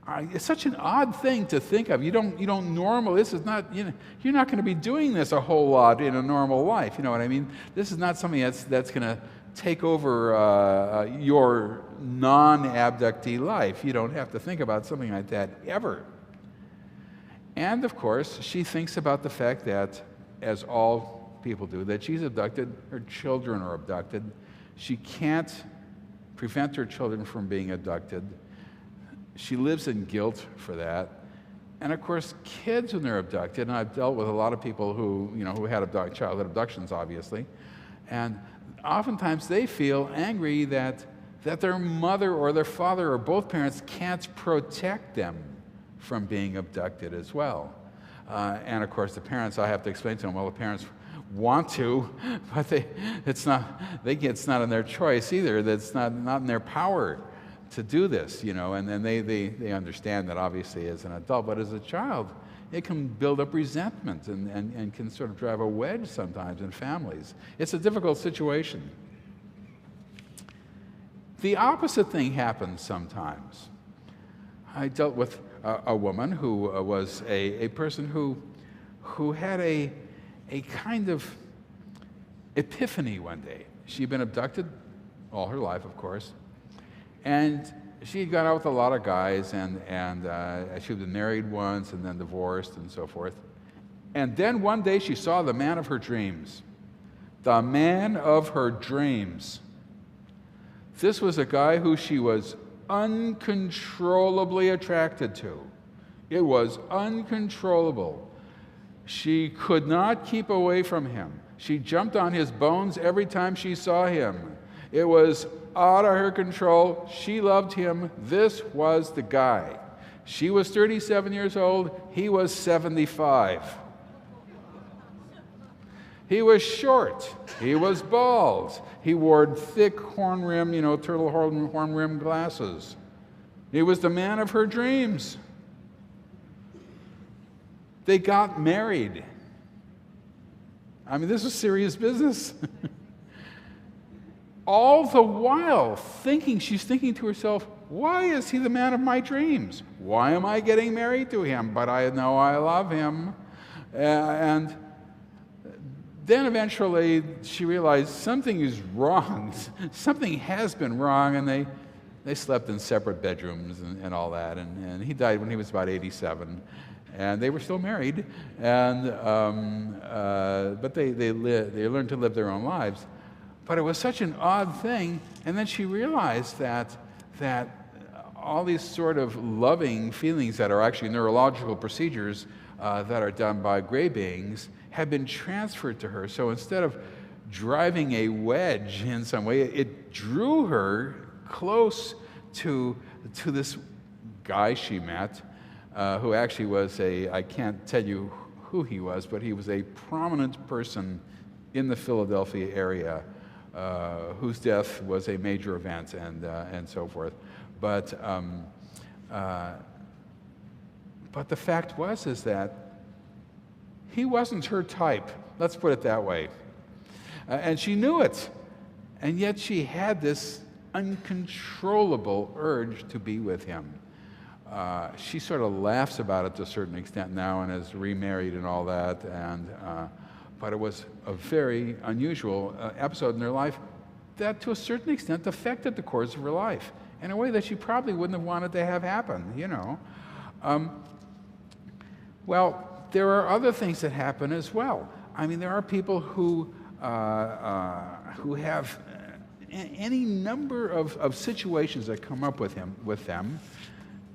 it's such an odd thing to think of. You don't normally, this is not, you're not going to be doing this a whole lot in a normal life. You know what I mean? This is not something that's going to take over your non-abductee life. You don't have to think about something like that ever. And of course, she thinks about the fact that, as all people do, that she's abducted, her children are abducted. She can't prevent her children from being abducted. She lives in guilt for that. And of course, kids, when they're abducted, and I've dealt with a lot of people who had childhood abductions, obviously, and oftentimes they feel angry that their mother or their father or both parents can't protect them from being abducted as well. And of course, the parents, I have to explain to them, well, the parents want to, but it's not in their choice either. That's not in their power to do this, and then they understand that obviously as an adult, but as a child, it can build up resentment and can sort of drive a wedge sometimes in families. It's a difficult situation. The opposite thing happens sometimes. I dealt with a woman who was a person who had a kind of epiphany one day. She'd been abducted all her life, of course, and she had gone out with a lot of guys, and she had been married once and then divorced and so forth. And then one day she saw the man of her dreams. The man of her dreams. This was a guy who she was uncontrollably attracted to. It was uncontrollable. She could not keep away from him. She jumped on his bones every time she saw him. It was out of her control. She loved him. This was the guy. She was 37 years old. He was 75. He was short. He was bald. He wore thick horn rim, turtle horn rim glasses. He was the man of her dreams. They got married. I mean, this was serious business. All the while she's thinking to herself, why is he the man of my dreams? Why am I getting married to him? But I know I love him. And then eventually she realized something is wrong. Something has been wrong, and they slept in separate bedrooms and all that. And he died when he was about 87. And they were still married, and but they learned to live their own lives. But it was such an odd thing, and then she realized that all these sort of loving feelings that are actually neurological procedures that are done by gray beings had been transferred to her. So instead of driving a wedge in some way, it drew her close to this guy she met, who actually was I can't tell you who he was, but he was a prominent person in the Philadelphia area, whose death was a major event and so forth. But the fact is that he wasn't her type. Let's put it that way. And she knew it. And yet she had this uncontrollable urge to be with him. She sort of laughs about it to a certain extent now and is remarried and all that. But it was a very unusual episode in her life that to a certain extent affected the course of her life in a way that she probably wouldn't have wanted to have happen, Well, there are other things that happen as well. I mean, there are people who have any number of situations that come up with them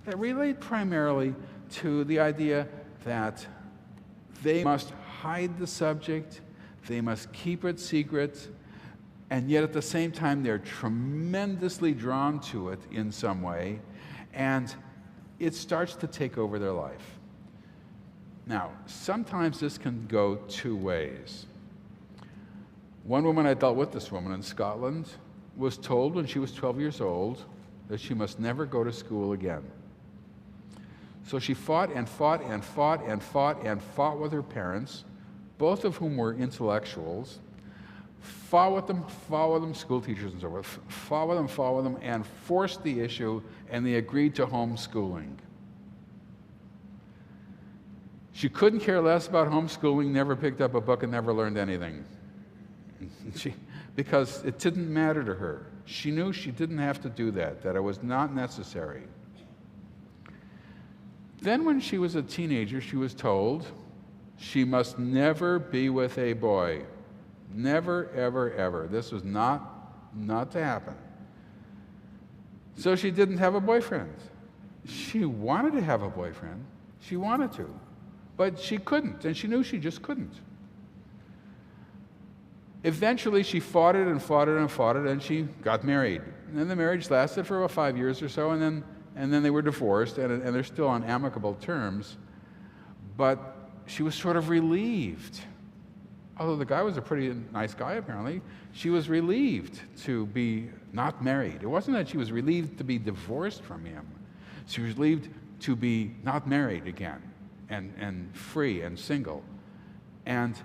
that relate primarily to the idea that they must hide the subject, they must keep it secret, and yet at the same time they're tremendously drawn to it in some way, and it starts to take over their life. Now, sometimes this can go two ways. One woman, I dealt with this woman in Scotland, was told when she was 12 years old that she must never go to school again. So she fought and fought and fought and fought and fought with her parents, both of whom were intellectuals, fought with them, school teachers and so forth, fought with them, and forced the issue, and they agreed to homeschooling. She couldn't care less about homeschooling, never picked up a book, and never learned anything. Because it didn't matter to her. She knew she didn't have to do that it was not necessary. Then when she was a teenager, she was told she must never be with a boy. Never, ever, ever. This was not to happen. So she didn't have a boyfriend. She wanted to have a boyfriend. She wanted to. But she couldn't, and she knew she just couldn't. Eventually, she fought it and fought it and fought it, and she got married. And then the marriage lasted for about 5 years or so, and then they were divorced, and they're still on amicable terms. But she was sort of relieved. Although the guy was a pretty nice guy, apparently, she was relieved to be not married. It wasn't that she was relieved to be divorced from him. She was relieved to be not married again, and free and single. And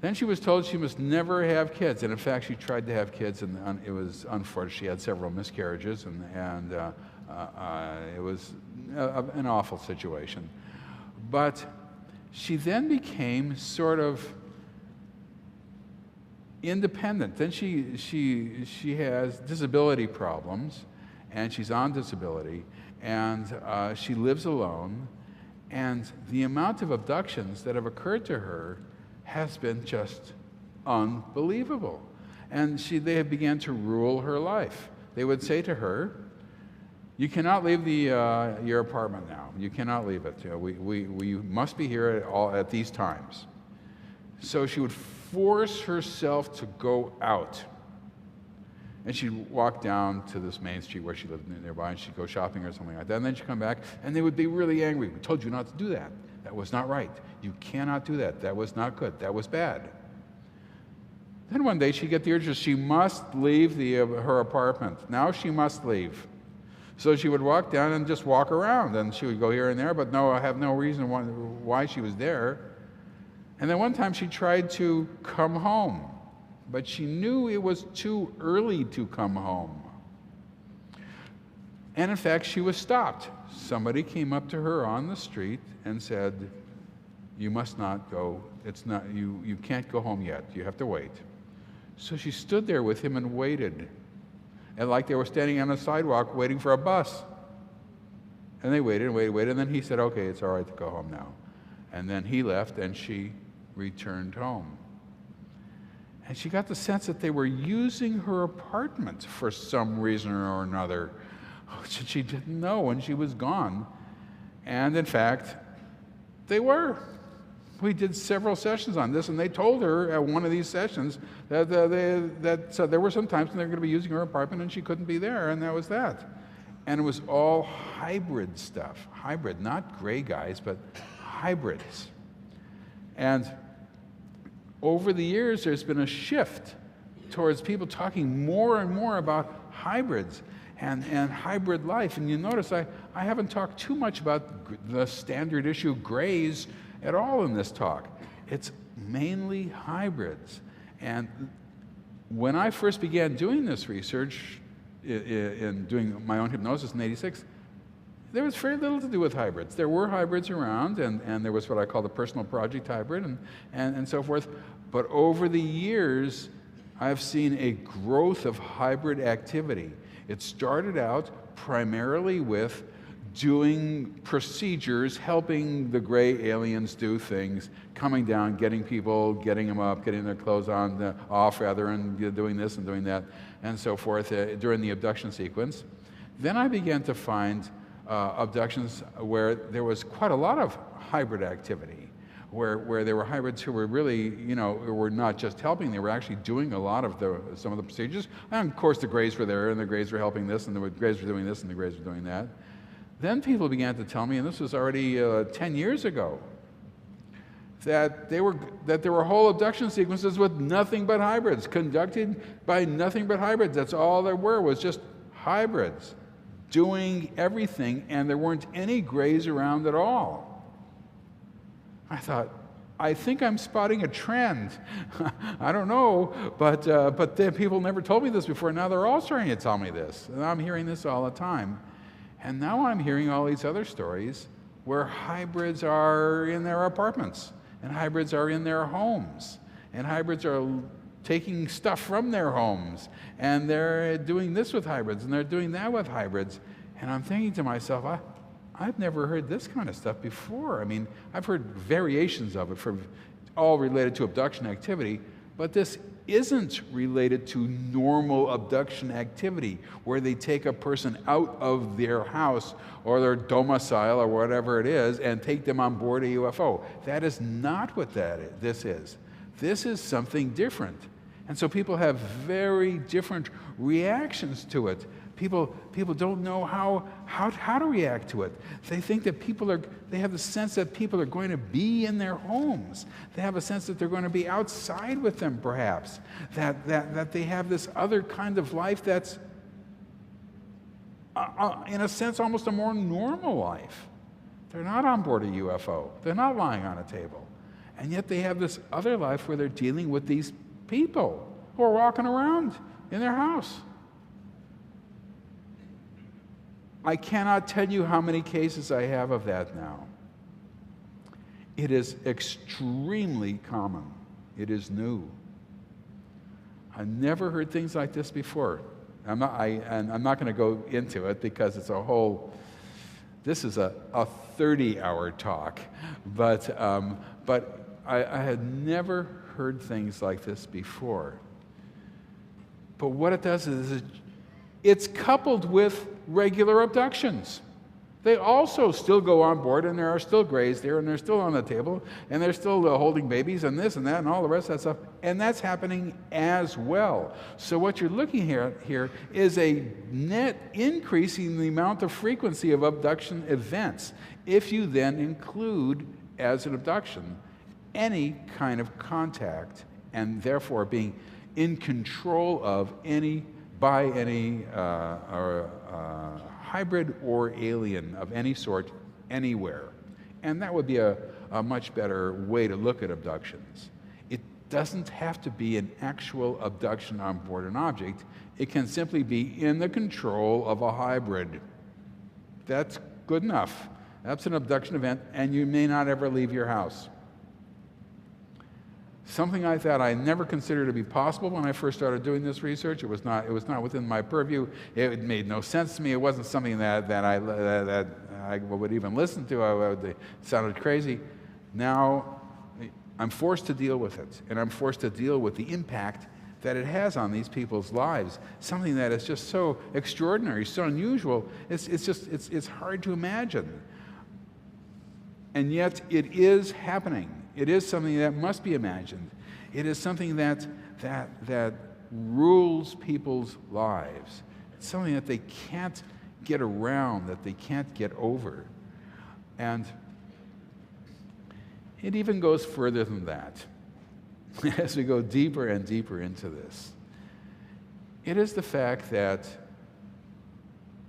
then she was told she must never have kids, and in fact, she tried to have kids, and it was unfortunate. She had several miscarriages, and it was an awful situation. But she then became sort of independent. Then she has disability problems, and she's on disability, and she lives alone, and the amount of abductions that have occurred to her has been just unbelievable. And they have began to rule her life. They would say to her, "You cannot leave your apartment now. You cannot leave it. We must be here at these times." So she would force herself to go out. And she'd walk down to this main street where she lived nearby, and she'd go shopping or something like that. And then she'd come back, and they would be really angry. "We told you not to do that. That was not right. You cannot do that. That was not good. That was bad." Then one day she'd get the urge that she must leave her apartment. Now she must leave. So she would walk down and just walk around, and she would go here and there, but I have no reason why she was there. And then one time she tried to come home, but she knew it was too early to come home. And in fact, she was stopped. Somebody came up to her on the street and said, "You must not go. You can't go home yet. You have to wait." So she stood there with him and waited. And like they were standing on a sidewalk waiting for a bus. And they waited and waited, and then he said, "Okay, it's all right to go home now." And then he left, and she returned home. And she got the sense that they were using her apartment for some reason or another. She didn't know when she was gone. And in fact, they were. We did several sessions on this, and they told her at one of these sessions that there were some times when they were going to be using her apartment and she couldn't be there, and that was that. And it was all hybrid stuff. Hybrid, not gray guys, but hybrids. And over the years, there's been a shift towards people talking more and more about hybrids and hybrid life. And you notice I haven't talked too much about the standard issue grays at all in this talk. It's mainly hybrids. And when I first began doing this research, in doing my own hypnosis in '86, there was very little to do with hybrids. There were hybrids around, and there was what I call the personal project hybrid and so forth. But over the years, I've seen a growth of hybrid activity. It started out primarily with doing procedures, helping the gray aliens do things, coming down, getting people, getting them up, getting their clothes on, off rather, and doing this and doing that, and so forth during the abduction sequence. Then I began to find abductions where there was quite a lot of hybrid activity, where there were hybrids who were really, who were not just helping, they were actually doing a lot of some of the procedures. And of course the grays were there, and the grays were helping this, and the grays were doing this, and the grays were doing that. Then people began to tell me, and this was already 10 years ago, that there were whole abduction sequences with nothing but hybrids, conducted by nothing but hybrids. That's all there were, was just hybrids doing everything, and there weren't any grays around at all. I thought, I think I'm spotting a trend. I don't know, but people never told me this before. Now they're all starting to tell me this, and I'm hearing this all the time. And now I'm hearing all these other stories where hybrids are in their apartments, and hybrids are in their homes, and hybrids are taking stuff from their homes, and they're doing this with hybrids, and they're doing that with hybrids. And I'm thinking to myself, I've never heard this kind of stuff before. I mean, I've heard variations of it, all related to abduction activity, but this isn't related to normal abduction activity, where they take a person out of their house or their domicile or whatever it is and take them on board a UFO. That is not what this is. This is something different. And so people have very different reactions to it. People don't know how to react to it. They think that they have the sense that people are going to be in their homes. They have a sense that they're going to be outside with them, perhaps. That they have this other kind of life that's, in a sense, almost a more normal life. They're not on board a UFO. They're not lying on a table. And yet they have this other life where they're dealing with these people who are walking around in their house. I cannot tell you how many cases I have of that now. It is extremely common. It is new. I've never heard things like this before. I'm not going to go into it because it's this is a 30-hour talk, but I had never heard things like this before. But what it does is it's coupled with regular abductions. They also still go on board, and there are still grays there, and they're still on the table, and they're still holding babies and this and that and all the rest of that stuff, and that's happening as well. So what you're looking here is a net increase in the amount of frequency of abduction events, if you then include as an abduction any kind of contact, and therefore being in control of by any hybrid or alien of any sort anywhere. And that would be a much better way to look at abductions. It doesn't have to be an actual abduction on board an object. It can simply be in the control of a hybrid. That's good enough. That's an abduction event, and you may not ever leave your house. Something like that I never considered to be possible when I first started doing this research. It was not within my purview. It made no sense to me. It wasn't something that I would even listen to. It sounded crazy. Now I'm forced to deal with it, and I'm forced to deal with the impact that it has on these people's lives. Something that is just so extraordinary, so unusual. It's hard to imagine. And yet it is happening. It is something that must be imagined. It is something that rules people's lives. It's something that they can't get around, that they can't get over. And it even goes further than that. As we go deeper and deeper into this, it is the fact that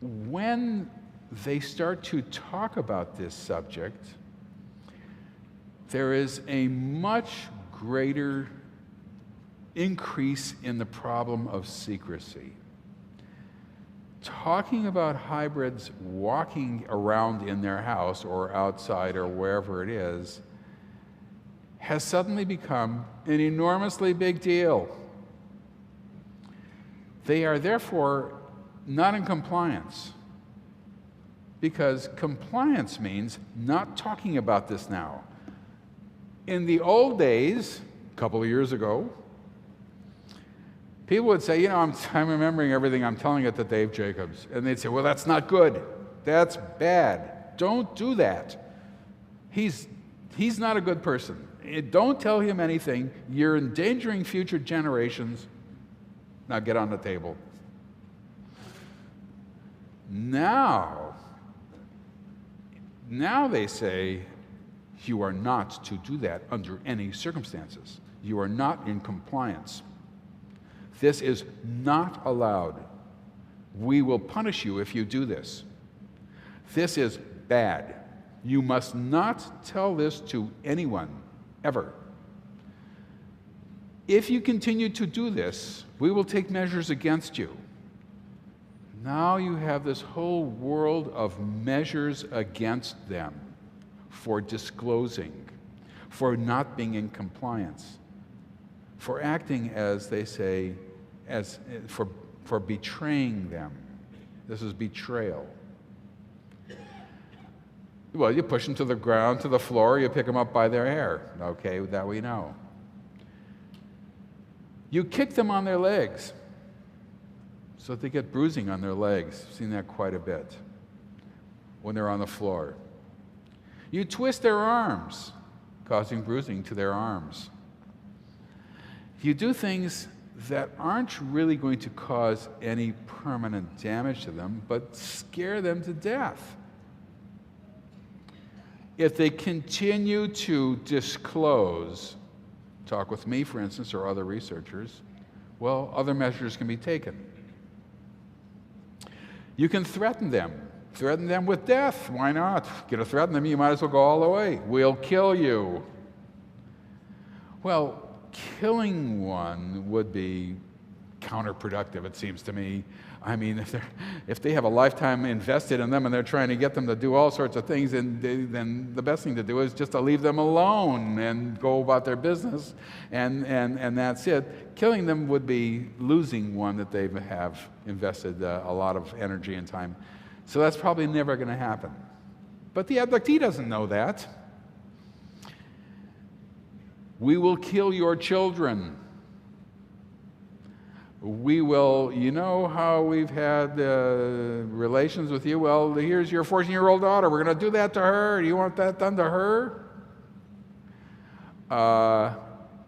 when they start to talk about this subject, there is a much greater increase in the problem of secrecy. Talking about hybrids walking around in their house or outside or wherever it is has suddenly become an enormously big deal. They are therefore not in compliance. because compliance means not talking about this now. In the old days, a couple of years ago, people would say, you know, I'm remembering everything, I'm telling it to Dave Jacobs. And they'd say, well, that's not good. That's bad. Don't do that. He's not a good person. Don't tell him anything. You're endangering future generations. Now get on the table. Now they say, you are not to do that under any circumstances. You are not in compliance. This is not allowed. We will punish you if you do this. This is bad. You must not tell this to anyone, ever. If you continue to do this, we will take measures against you. Now you have this whole world of measures against them for disclosing, for not being in compliance, for acting, as they say, for betraying them. This is betrayal. Well, you push them to the ground, to the floor, you pick them up by their hair. Okay, that we know. You kick them on their legs so that they get bruising on their legs. I've seen that quite a bit when they're on the floor. You twist their arms, causing bruising to their arms. You do things that aren't really going to cause any permanent damage to them, but scare them to death. If they continue to disclose, talk with me, for instance, or other researchers, well, other measures can be taken. You can threaten them with death. Why not? Get to threaten them, you might as well go all the way. We'll kill you. Well, killing one would be counterproductive, it seems to me. I mean, if they have a lifetime invested in them and they're trying to get them to do all sorts of things, then the best thing to do is just to leave them alone and go about their business, and that's it. Killing them would be losing one that they have invested a lot of energy and time. So that's probably never going to happen. But the abductee doesn't know that. We will kill your children. We will, you know how we've had relations with you? Well, here's your 14-year-old daughter. We're going to do that to her. Do you want that done to her?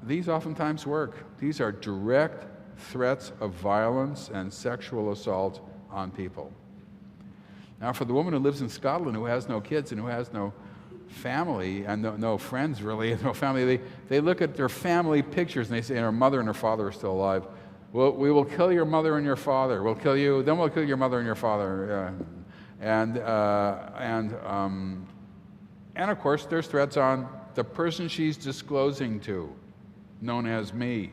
These oftentimes work. These are direct threats of violence and sexual assault on people. Now, for the woman who lives in Scotland, who has no kids and who has no family and no friends really, no family, they look at their family pictures and they say her mother and her father are still alive. Well, we will kill your mother and your father. We'll kill you, then we'll kill your mother and your father. And of course, there's threats on the person she's disclosing to, known as me.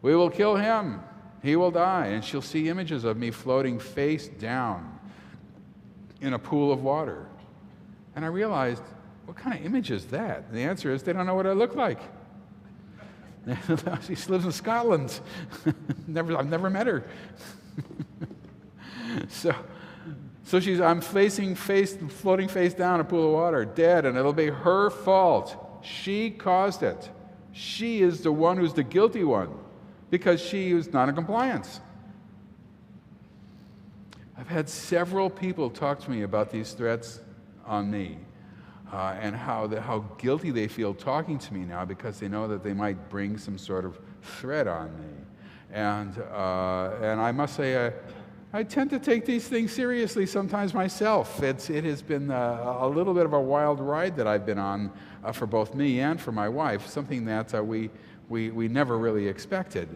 We will kill him. He will die. And she'll see images of me floating face down in a pool of water. And I realized, what kind of image is that? And the answer is, they don't know what I look like. She lives in Scotland. I've never met her. So I'm floating face down in a pool of water, dead, and it'll be her fault. She caused it. She is the one who's the guilty one, because she was not in compliance. I've had several people talk to me about these threats on me. And how guilty they feel talking to me now, because they know that they might bring some sort of threat on me. And I must say, I tend to take these things seriously sometimes myself. It has been a little bit of a wild ride that I've been on for both me and for my wife, something that we never really expected.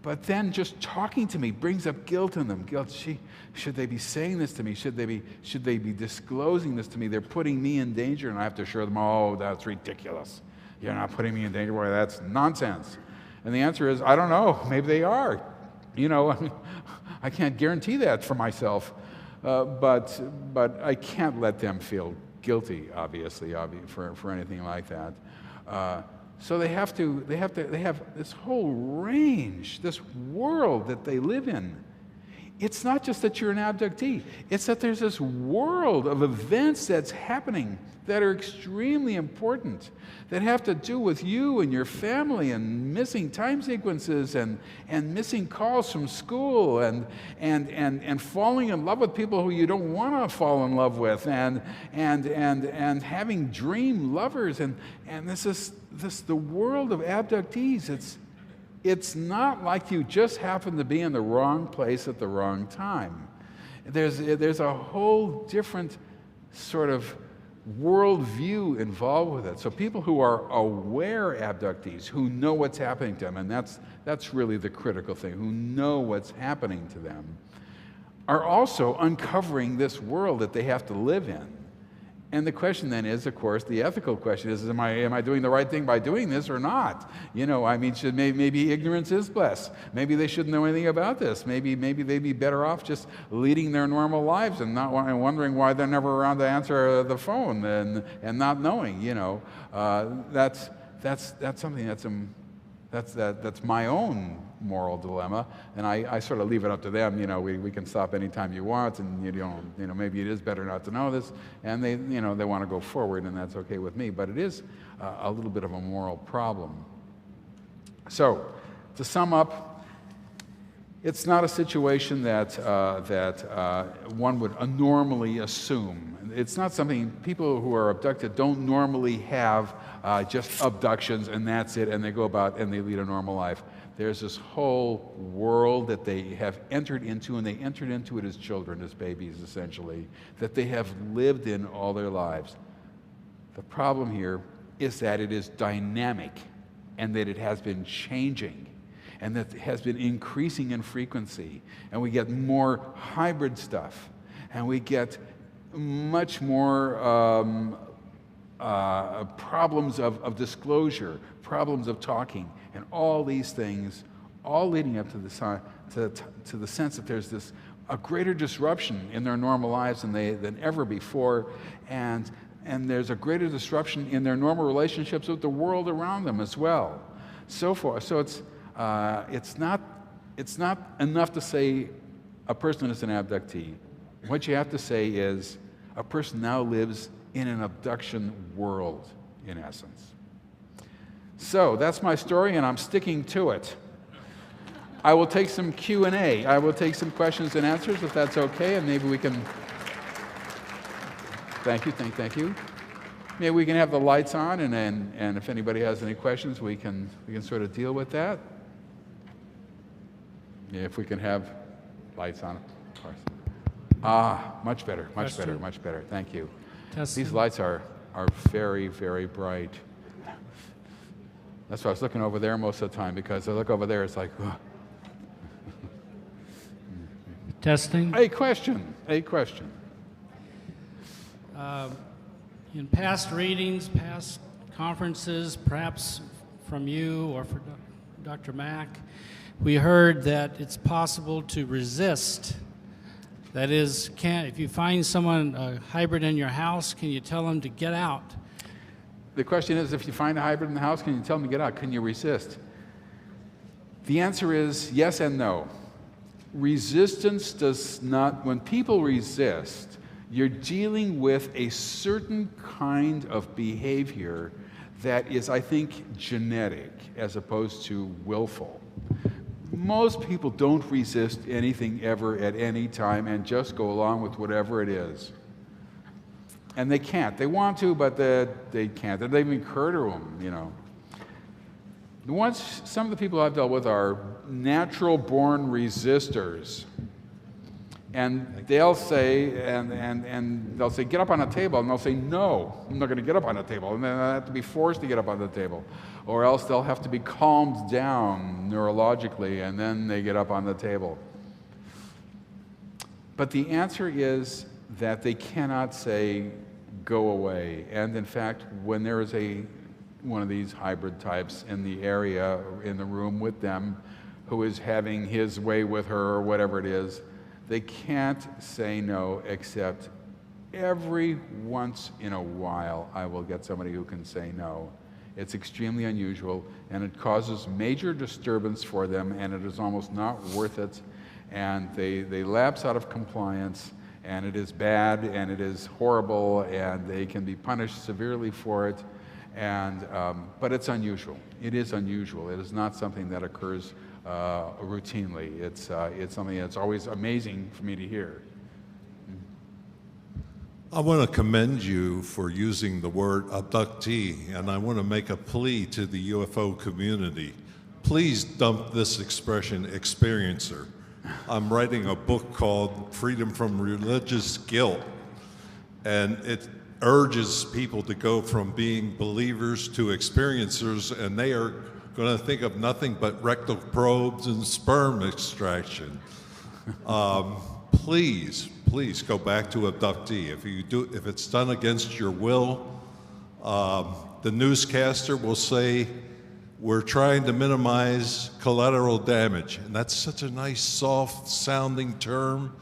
But then just talking to me brings up guilt in them. Guilt. Should they be saying this to me? Should they be disclosing this to me? They're putting me in danger, and I have to assure them, oh, that's ridiculous. You're not putting me in danger. Boy, that's nonsense. And the answer is, I don't know. Maybe they are. You know, I can't guarantee that for myself. But I can't let them feel guilty, obviously, for anything like that. So they have this whole range, this world that they live in. it's not just that you're an abductee. It's that there's this world of events that's happening that are extremely important, that have to do with you and your family, and missing time sequences, and missing calls from school, and falling in love with people who you don't want to fall in love with, and having dream lovers, and this is the world of abductees. It's not like you just happen to be in the wrong place at the wrong time. There's a whole different sort of worldview involved with it. So people who are aware abductees, who know what's happening to them, and that's really the critical thing, who know what's happening to them, are also uncovering this world that they have to live in. And the question then is, of course, the ethical question is, am I doing the right thing by doing this or not? I mean, maybe ignorance is bliss. Maybe they shouldn't know anything about this. Maybe they'd be better off just leading their normal lives and not wondering why they're never around to answer the phone and not knowing. That's something that's my own moral dilemma, and I sort of leave it up to them. We can stop anytime you want, and maybe it is better not to know this, and they want to go forward, and that's okay with me. But it is a little bit of a moral problem. So, to sum up, it's not a situation that one would normally assume. It's not something people who are abducted don't normally have just abductions and that's it, and they go about and they lead a normal life. There's this whole world that they have entered into, and they entered into it as children, as babies essentially, that they have lived in all their lives. The problem here is that it is dynamic, and that it has been changing, and that it has been increasing in frequency, and we get more hybrid stuff, and we get much more problems of disclosure, problems of talking, and all these things, all leading up to the sense that there's a greater disruption in their normal lives than ever before, and there's a greater disruption in their normal relationships with the world around them as well. So it's not enough to say a person is an abductee. What you have to say is a person now lives in an abduction world, in essence. So that's my story, and I'm sticking to it. I will take some Q&A. I will take some questions and answers, if that's okay, and maybe we can... Thank you. Maybe we can have the lights on, and if anybody has any questions, we can sort of deal with that. Yeah, if we can have lights on, of course. Much better. Thank you. Testing. These lights are very, very bright. That's why I was looking over there most of the time, because I look over there, it's like, ugh. Testing. A question. In past readings, past conferences, perhaps from you or for Dr. Mack, we heard that it's possible to resist. That is, if you find someone, a hybrid in your house, can you tell them to get out? The question is, if you find a hybrid in the house, can you tell them to get out? Can you resist? The answer is yes and no. Resistance does not, when people resist, you're dealing with a certain kind of behavior that is, I think, genetic as opposed to willful. Most people don't resist anything ever at any time and just go along with whatever it is. And they can't. They want to, but they can't. They don't even occur to them, Some of the people I've dealt with are natural-born resistors. And they'll say, and they'll say, get up on a table, and they'll say, no, I'm not going to get up on a table. And then they'll have to be forced to get up on the table. Or else they'll have to be calmed down neurologically, and then they get up on the table. But the answer is that they cannot say, go away. And in fact, when there is one of these hybrid types in the area, in the room with them, who is having his way with her or whatever it is, they can't say no, except every once in a while I will get somebody who can say no. It's extremely unusual, and it causes major disturbance for them, and it is almost not worth it. and they lapse out of compliance, and it is bad, and it is horrible, and they can be punished severely for it. And but it's unusual. It is unusual. It is not something that occurs routinely. It's something that's always amazing for me to hear. I want to commend you for using the word abductee, and I want to make a plea to the UFO community. Please dump this expression, experiencer. I'm writing a book called Freedom from Religious Guilt, and it urges people to go from being believers to experiencers, and they are going to think of nothing but rectal probes and sperm extraction. Please go back to abductee. If it's done against your will, the newscaster will say, we're trying to minimize collateral damage. And that's such a nice, soft sounding term.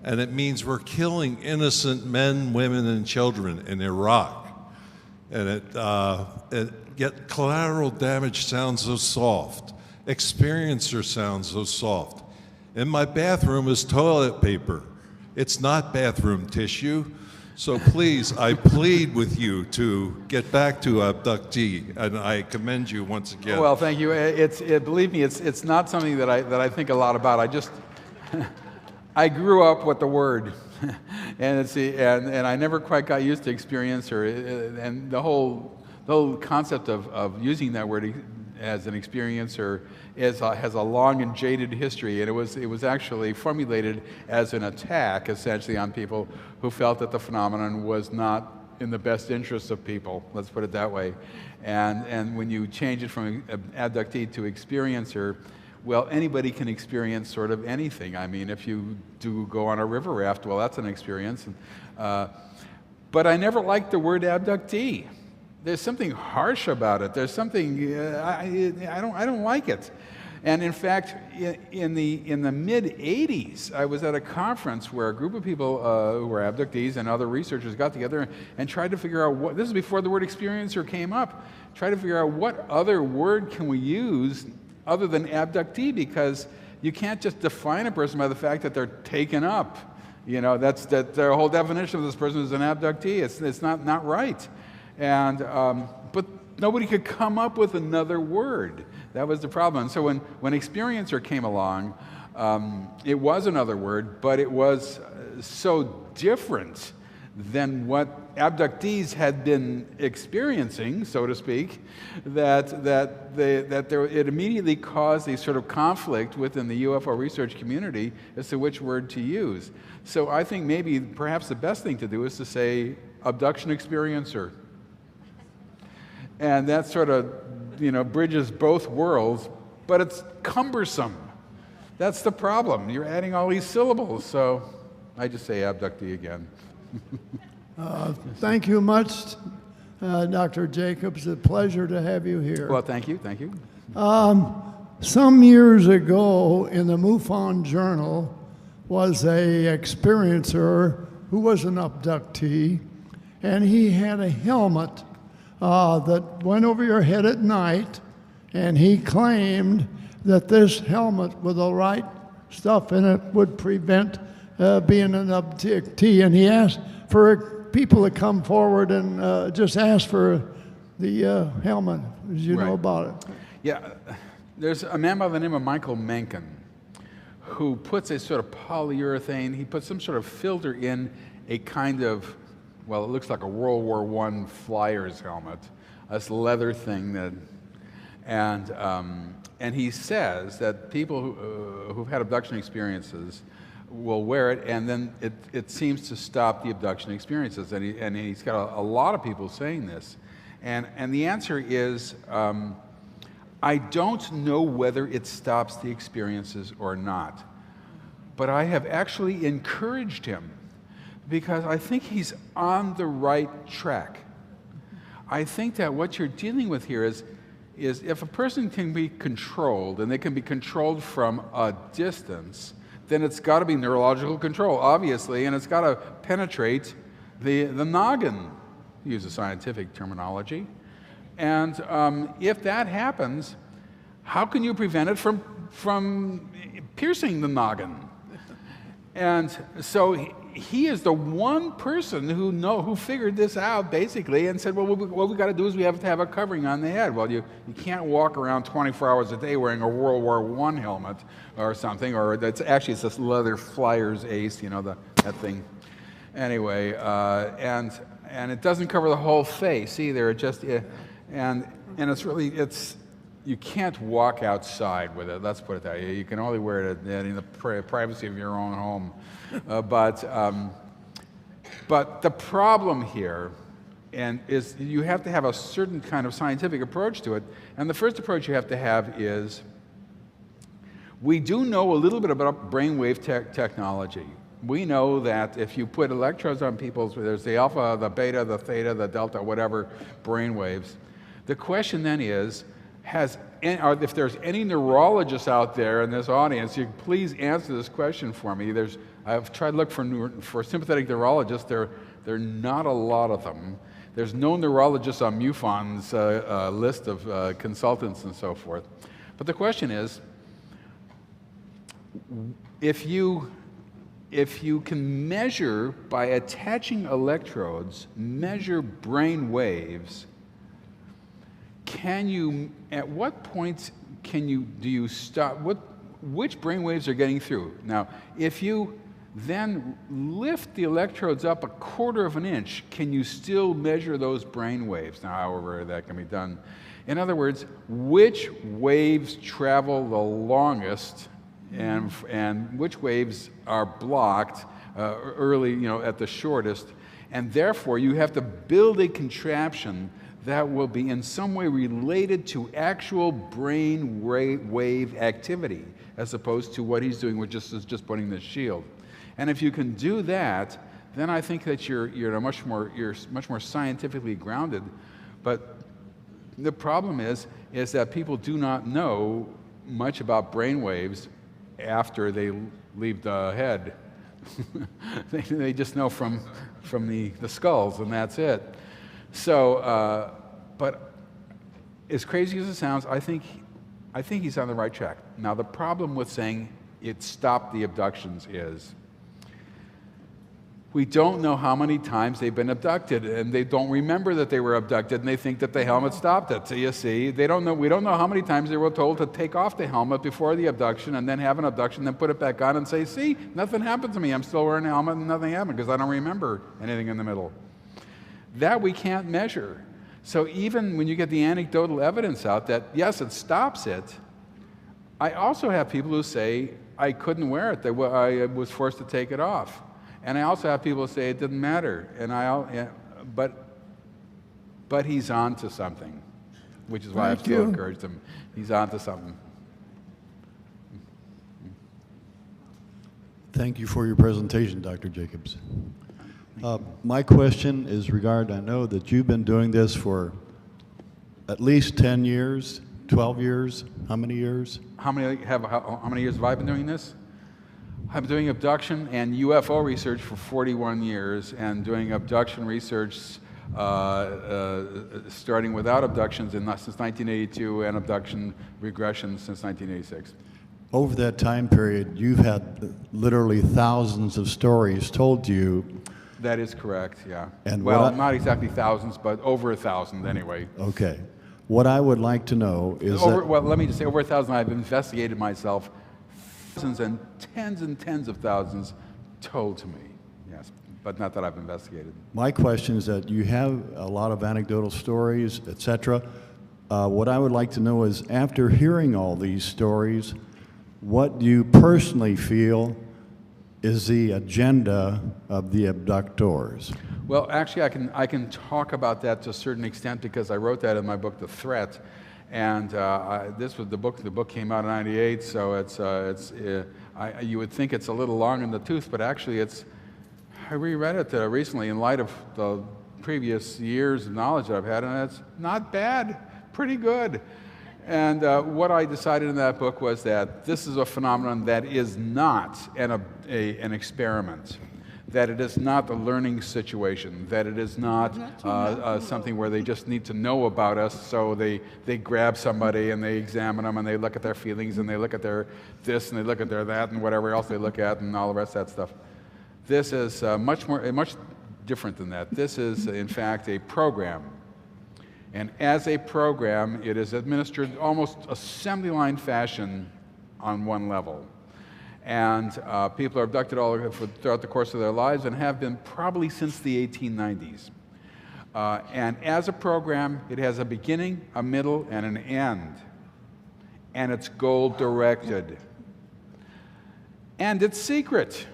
And it means we're killing innocent men, women, and children in Iraq. And yet collateral damage sounds so soft. Experiencer sounds so soft. In my bathroom is toilet paper. It's not bathroom tissue. So please, I plead with you to get back to abductee, and I commend you once again. Well, thank you. Believe me, it's not something that I think a lot about. I grew up with the word, and I never quite got used to experiencer, and the whole concept of using that word as an experiencer has a long and jaded history, and it was actually formulated as an attack, essentially, on people who felt that the phenomenon was not in the best interests of people. Let's put it that way. And when you change it from abductee to experiencer, well, anybody can experience sort of anything. I mean, if you do go on a river raft, well, that's an experience. But I never liked the word abductee. There's something harsh about it. There's something I don't like it. And in fact, in the mid '80s, I was at a conference where a group of people who were abductees and other researchers got together and tried to figure out what. This is before the word experiencer came up. Tried to figure out what other word can we use other than abductee, because you can't just define a person by the fact that they're taken up. You know, that their whole definition of this person is an abductee. It's not right. And but nobody could come up with another word. That was the problem. So when experiencer came along, it was another word, but it was so different than what abductees had been experiencing, so to speak, that it immediately caused a sort of conflict within the UFO research community as to which word to use. So I think perhaps the best thing to do is to say abduction experiencer. And that sort of, bridges both worlds, but it's cumbersome. That's the problem. You're adding all these syllables, so I just say abductee again. Thank you much, Dr. Jacobs. It's a pleasure to have you here. Well, thank you. Thank you. Some years ago in the MUFON Journal was a experiencer who was an abductee, and he had a helmet that went over your head at night, and he claimed that this helmet with the right stuff in it would prevent being an abductee. And he asked for people to come forward and just ask for the helmet. Did you know about it? Yeah, there's a man by the name of Michael Mencken who puts a sort of polyurethane, he puts some sort of filter in a kind of, well, it looks like a World War I flyer's helmet, this leather thing and he says that people who've had abduction experiences will wear it, and then it seems to stop the abduction experiences. And he's got a lot of people saying this, and the answer is I don't know whether it stops the experiences or not, but I have actually encouraged him, because I think he's on the right track. I think that what you're dealing with here is if a person can be controlled, and they can be controlled from a distance, then it's got to be neurological control, obviously, and it's got to penetrate the noggin, to use a scientific terminology. And if that happens, how can you prevent it from piercing the noggin? And so he is the one person who figured this out, basically, and said, well, what we got to do is we have to have a covering on the head. Well, you can't walk around 24 hours a day wearing a World War I helmet or something, or it's this leather Flyers Ace, that thing. Anyway, and it doesn't cover the whole face either. It just, and it's you can't walk outside with it. Let's put it that way. You can only wear it in the privacy of your own home. But the problem here is you have to have a certain kind of scientific approach to it. And the first approach you have to have is, we do know a little bit about brainwave technology. We know that if you put electrodes on people's, there's the alpha, the beta, the theta, the delta, whatever brainwaves. The question then is, if there's any neurologists out there in this audience, you please answer this question for me. I've tried to look for sympathetic neurologists. There are not a lot of them. There's no neurologists on MUFON's list of consultants and so forth. But the question is, if you can measure, by attaching electrodes, measure brain waves, at what point do you stop? Which brain waves are getting through? Now, if you then lift the electrodes up 1/4 of an inch, can you still measure those brain waves? Now, however that can be done. In other words, which waves travel the longest, and which waves are blocked early, at the shortest, and therefore you have to build a contraption that will be in some way related to actual brain wave activity, as opposed to what he's doing with just putting the shield. And if you can do that, then I think that you're much more scientifically grounded. But the problem is that people do not know much about brain waves after they leave the head. they just know from the skulls, and that's it. So, but as crazy as it sounds, I think he's on the right track. Now, the problem with saying it stopped the abductions is we don't know how many times they've been abducted, and they don't remember that they were abducted, and they think that the helmet stopped it. So you see, we don't know how many times they were told to take off the helmet before the abduction, and then have an abduction, then put it back on and say, see, nothing happened to me. I'm still wearing a helmet, and nothing happened, because I don't remember anything in the middle. That we can't measure. So even when you get the anecdotal evidence out that, yes, it stops it, I also have people who say, I couldn't wear it. I was forced to take it off. And I also have people say it didn't matter. But he's on to something, which is why I've still encouraged him. He's on to something. Thank you for your presentation, Dr. Jacobs. My question is I know that you've been doing this for at least 10 years, 12 years. How many years? How many years have I been doing this? I'm doing abduction and UFO research for 41 years, and doing abduction research starting without abductions since 1982, and abduction regression since 1986. Over that time period, you've had literally thousands of stories told to you. That is correct, yeah. And not exactly thousands, but over 1,000 anyway. Okay. What I would like to know is let me just say, over 1,000 I've investigated myself. Thousands and tens of thousands told to me, yes, but not that I've investigated. My question is that you have a lot of anecdotal stories, etc. What I would like to know is, after hearing all these stories, what do you personally feel is the agenda of the abductors? Well, actually, I can talk about that to a certain extent, because I wrote that in my book, The Threat. And this was the book. The book came out in '98, so you would think it's a little long in the tooth, but actually I reread it recently in light of the previous years of knowledge that I've had, and it's not bad, pretty good. And what I decided in that book was that this is a phenomenon that is not an experiment. that it is not a learning situation, that it is not something where they just need to know about us, so they grab somebody and they examine them and they look at their feelings and they look at their this and they look at their that and whatever else they look at and all the rest of that stuff. This is much different than that. This is, in fact, a program. And as a program, it is administered almost assembly line fashion on one level. And people are abducted throughout the course of their lives and have been probably since the 1890s. And as a program, it has a beginning, a middle, and an end. And it's goal-directed. And it's secret.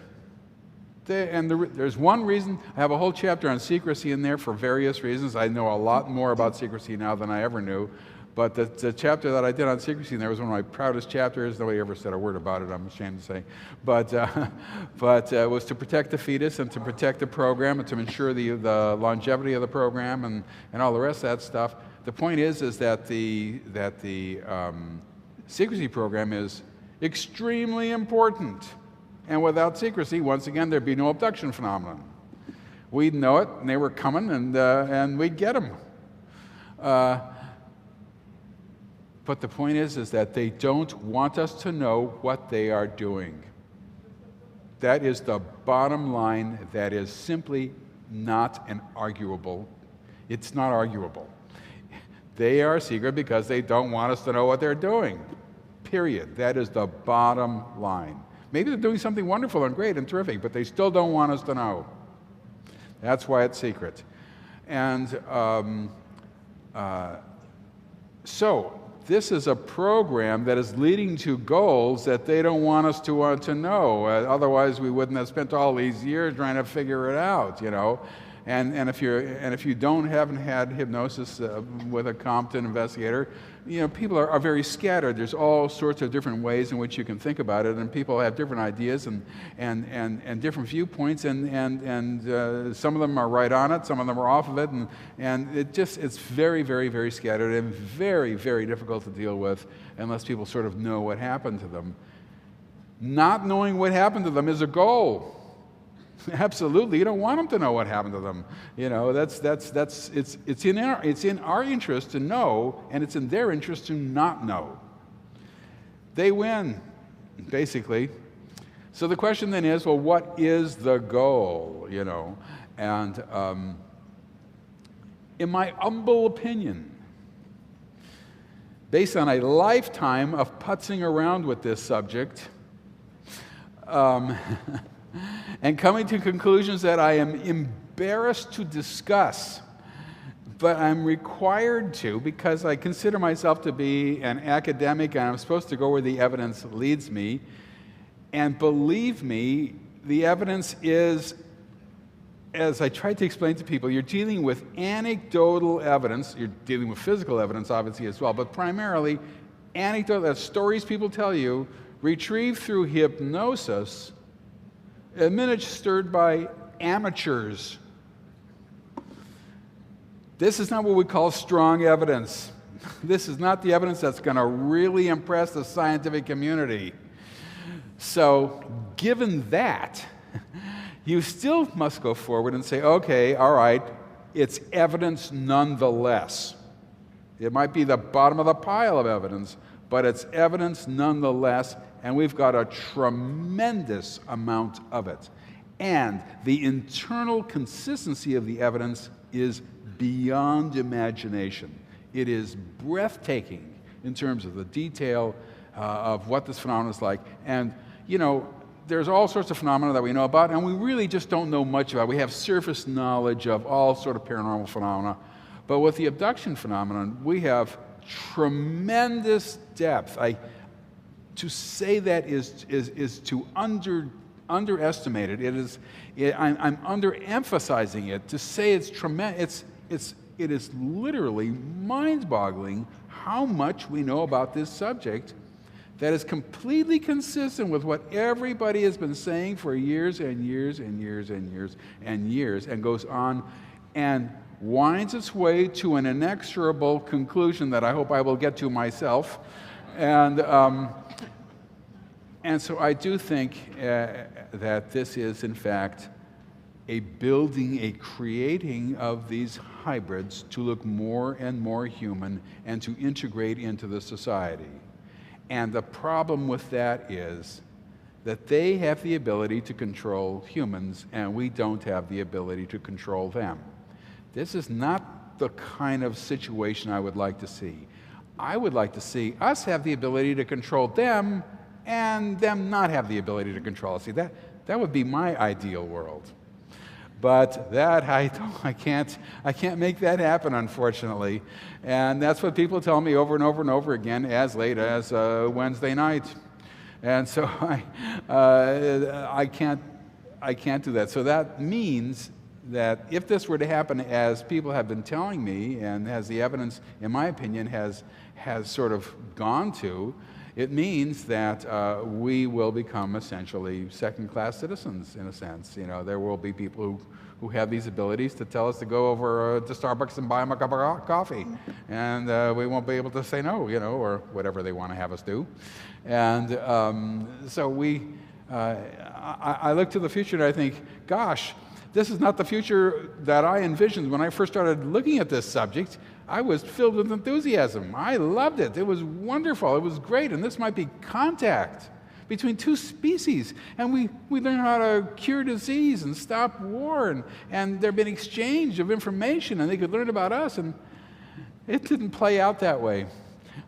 There's one reason. I have a whole chapter on secrecy in there for various reasons. I know a lot more about secrecy now than I ever knew. But the chapter that I did on secrecy in there was one of my proudest chapters. Nobody ever said a word about it, I'm ashamed to say. But it was to protect the fetus and to protect the program and to ensure the longevity of the program and all the rest of that stuff. The point is that the secrecy program is extremely important. And without secrecy, once again, there'd be no abduction phenomenon. We'd know it, and they were coming, and we'd get them. But the point is that they don't want us to know what they are doing. That is the bottom line. That is simply not an arguable. It's not arguable. They are secret because they don't want us to know what they're doing. Period. That is the bottom line. Maybe they're doing something wonderful and great and terrific, but they still don't want us to know. That's why it's secret. And so this is a program that is leading to goals that they don't want us to know. Otherwise, we wouldn't have spent all these years trying to figure it out, you know. And if you haven't had hypnosis with a competent investigator, you know, people are very scattered. There's all sorts of different ways in which you can think about it, and people have different ideas and different viewpoints, and some of them are right on it, some of them are off of it, and it's very, very, very scattered and very, very difficult to deal with unless people sort of know what happened to them. Not knowing what happened to them is a goal. Absolutely, you don't want them to know what happened to them. You know, it's in our interest to know, and it's in their interest to not know. They win, basically. So the question then is, well, what is the goal? You know, and in my humble opinion, based on a lifetime of putzing around with this subject. And coming to conclusions that I am embarrassed to discuss, but I'm required to because I consider myself to be an academic and I'm supposed to go where the evidence leads me. And believe me, the evidence is, as I tried to explain to people, you're dealing with anecdotal evidence. You're dealing with physical evidence, obviously, as well, but primarily anecdotal, that's stories people tell you, retrieved through hypnosis, administered by amateurs. This is not what we call strong evidence. This is not the evidence that's going to really impress the scientific community. So, given that, you still must go forward and say, okay, all right, it's evidence nonetheless. It might be the bottom of the pile of evidence, but it's evidence nonetheless, and we've got a tremendous amount of it. And the internal consistency of the evidence is beyond imagination. It is breathtaking in terms of the detail of what this phenomenon is like. And, you know, there's all sorts of phenomena that we know about, and we really just don't know much about. We have surface knowledge of all sort of paranormal phenomena. But with the abduction phenomenon, we have tremendous depth. To say that is to underestimate it. I'm underemphasizing it. To say it's tremendous, it is literally mind-boggling how much we know about this subject that is completely consistent with what everybody has been saying for years and years and years and years and years, and goes on and winds its way to an inexorable conclusion that I hope I will get to myself. And so I do think that this is, in fact, a building, a creating of these hybrids to look more and more human and to integrate into the society. And the problem with that is that they have the ability to control humans and we don't have the ability to control them. This is not the kind of situation I would like to see. I would like to see us have the ability to control them and them not have the ability to control us. See, that would be my ideal world. But that I can't make that happen, unfortunately. And that's what people tell me over and over and over again, as late as Wednesday night. And so I can't do that. So that means that if this were to happen as people have been telling me, and as the evidence, in my opinion, has sort of gone to, it means that we will become essentially second-class citizens, in a sense. You know, there will be people who have these abilities to tell us to go over to Starbucks and buy them a cup of coffee, and we won't be able to say no, you know, or whatever they want to have us do. And so I look to the future and I think, gosh, this is not the future that I envisioned when I first started looking at this subject. I was filled with enthusiasm. I loved it. It was wonderful. It was great. And this might be contact between two species. And we learn how to cure disease and stop war. And there'd been exchange of information. And they could learn about us. And it didn't play out that way.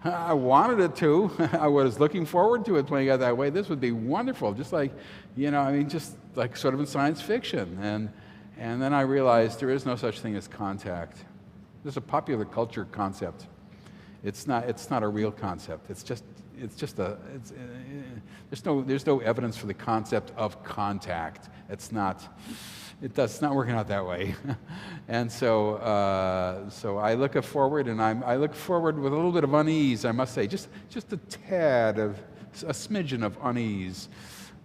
I wanted it to. I was looking forward to it playing out that way. This would be wonderful. Just like, you know, I mean, just like sort of in science fiction. And then I realized there is no such thing as contact. There's a popular culture concept. It's not a real concept. There's no evidence for the concept of contact. It's not working out that way. And so I look forward, and I look forward with a little bit of unease, I must say, just a tad of a smidgen of unease.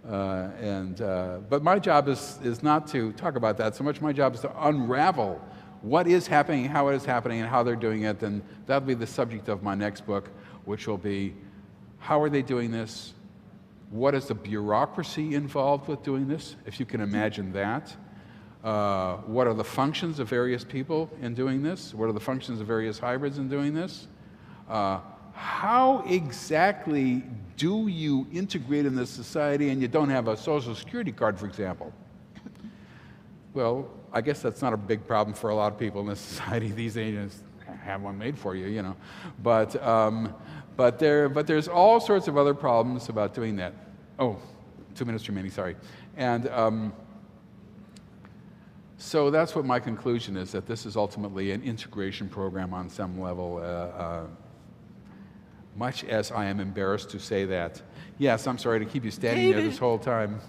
But my job is not to talk about that so much. My job is to unravel what is happening, how it is happening, and how they're doing it. And that'll be the subject of my next book, which will be, how are they doing this? What is the bureaucracy involved with doing this, if you can imagine that? What are the functions of various people in doing this? What are the functions of various hybrids in doing this? How exactly do you integrate in this society and you don't have a social security card, for example? Well, I guess that's not a big problem for a lot of people in this society these days. Just have one made for you, you know. But there's all sorts of other problems about doing that. Oh, 2 minutes remaining, sorry. And so that's what my conclusion is, that this is ultimately an integration program on some level, much as I am embarrassed to say that. Yes, I'm sorry to keep you standing there this whole time.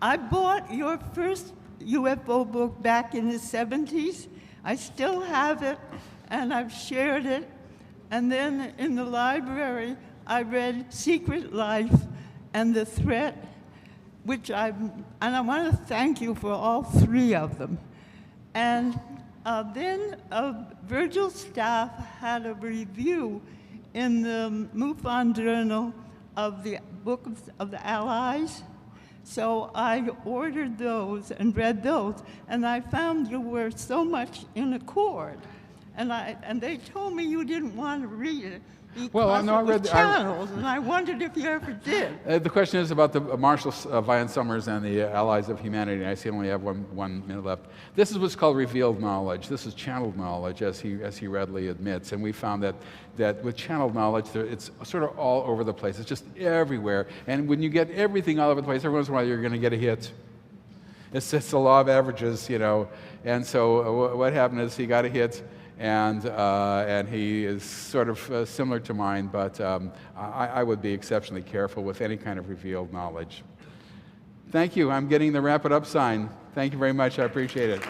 I bought your first UFO book back in the 70s. I still have it, and I've shared it. And then in the library, I read Secret Life and The Threat, and I want to thank you for all three of them. And then Virgil's staff had a review in the MUFON Journal of the Book of the Allies. So I ordered those and read those, and I found you were so much in accord. And they told me you didn't want to read it because I read channels, and I wondered if you ever did. The question is about the Marshall Vian Summers and the Allies of Humanity. I see I only have one minute left. This is what's called revealed knowledge. This is channeled knowledge, as he readily admits. And we found that with channeled knowledge, it's sort of all over the place. It's just everywhere. And when you get everything all over the place, every once in a while you're going to get a hit. It's the law of averages, you know. And so what happened is he got a hit. And he is sort of similar to mine, but I would be exceptionally careful with any kind of revealed knowledge. Thank you. I'm getting the wrap it up sign. Thank you very much. I appreciate it.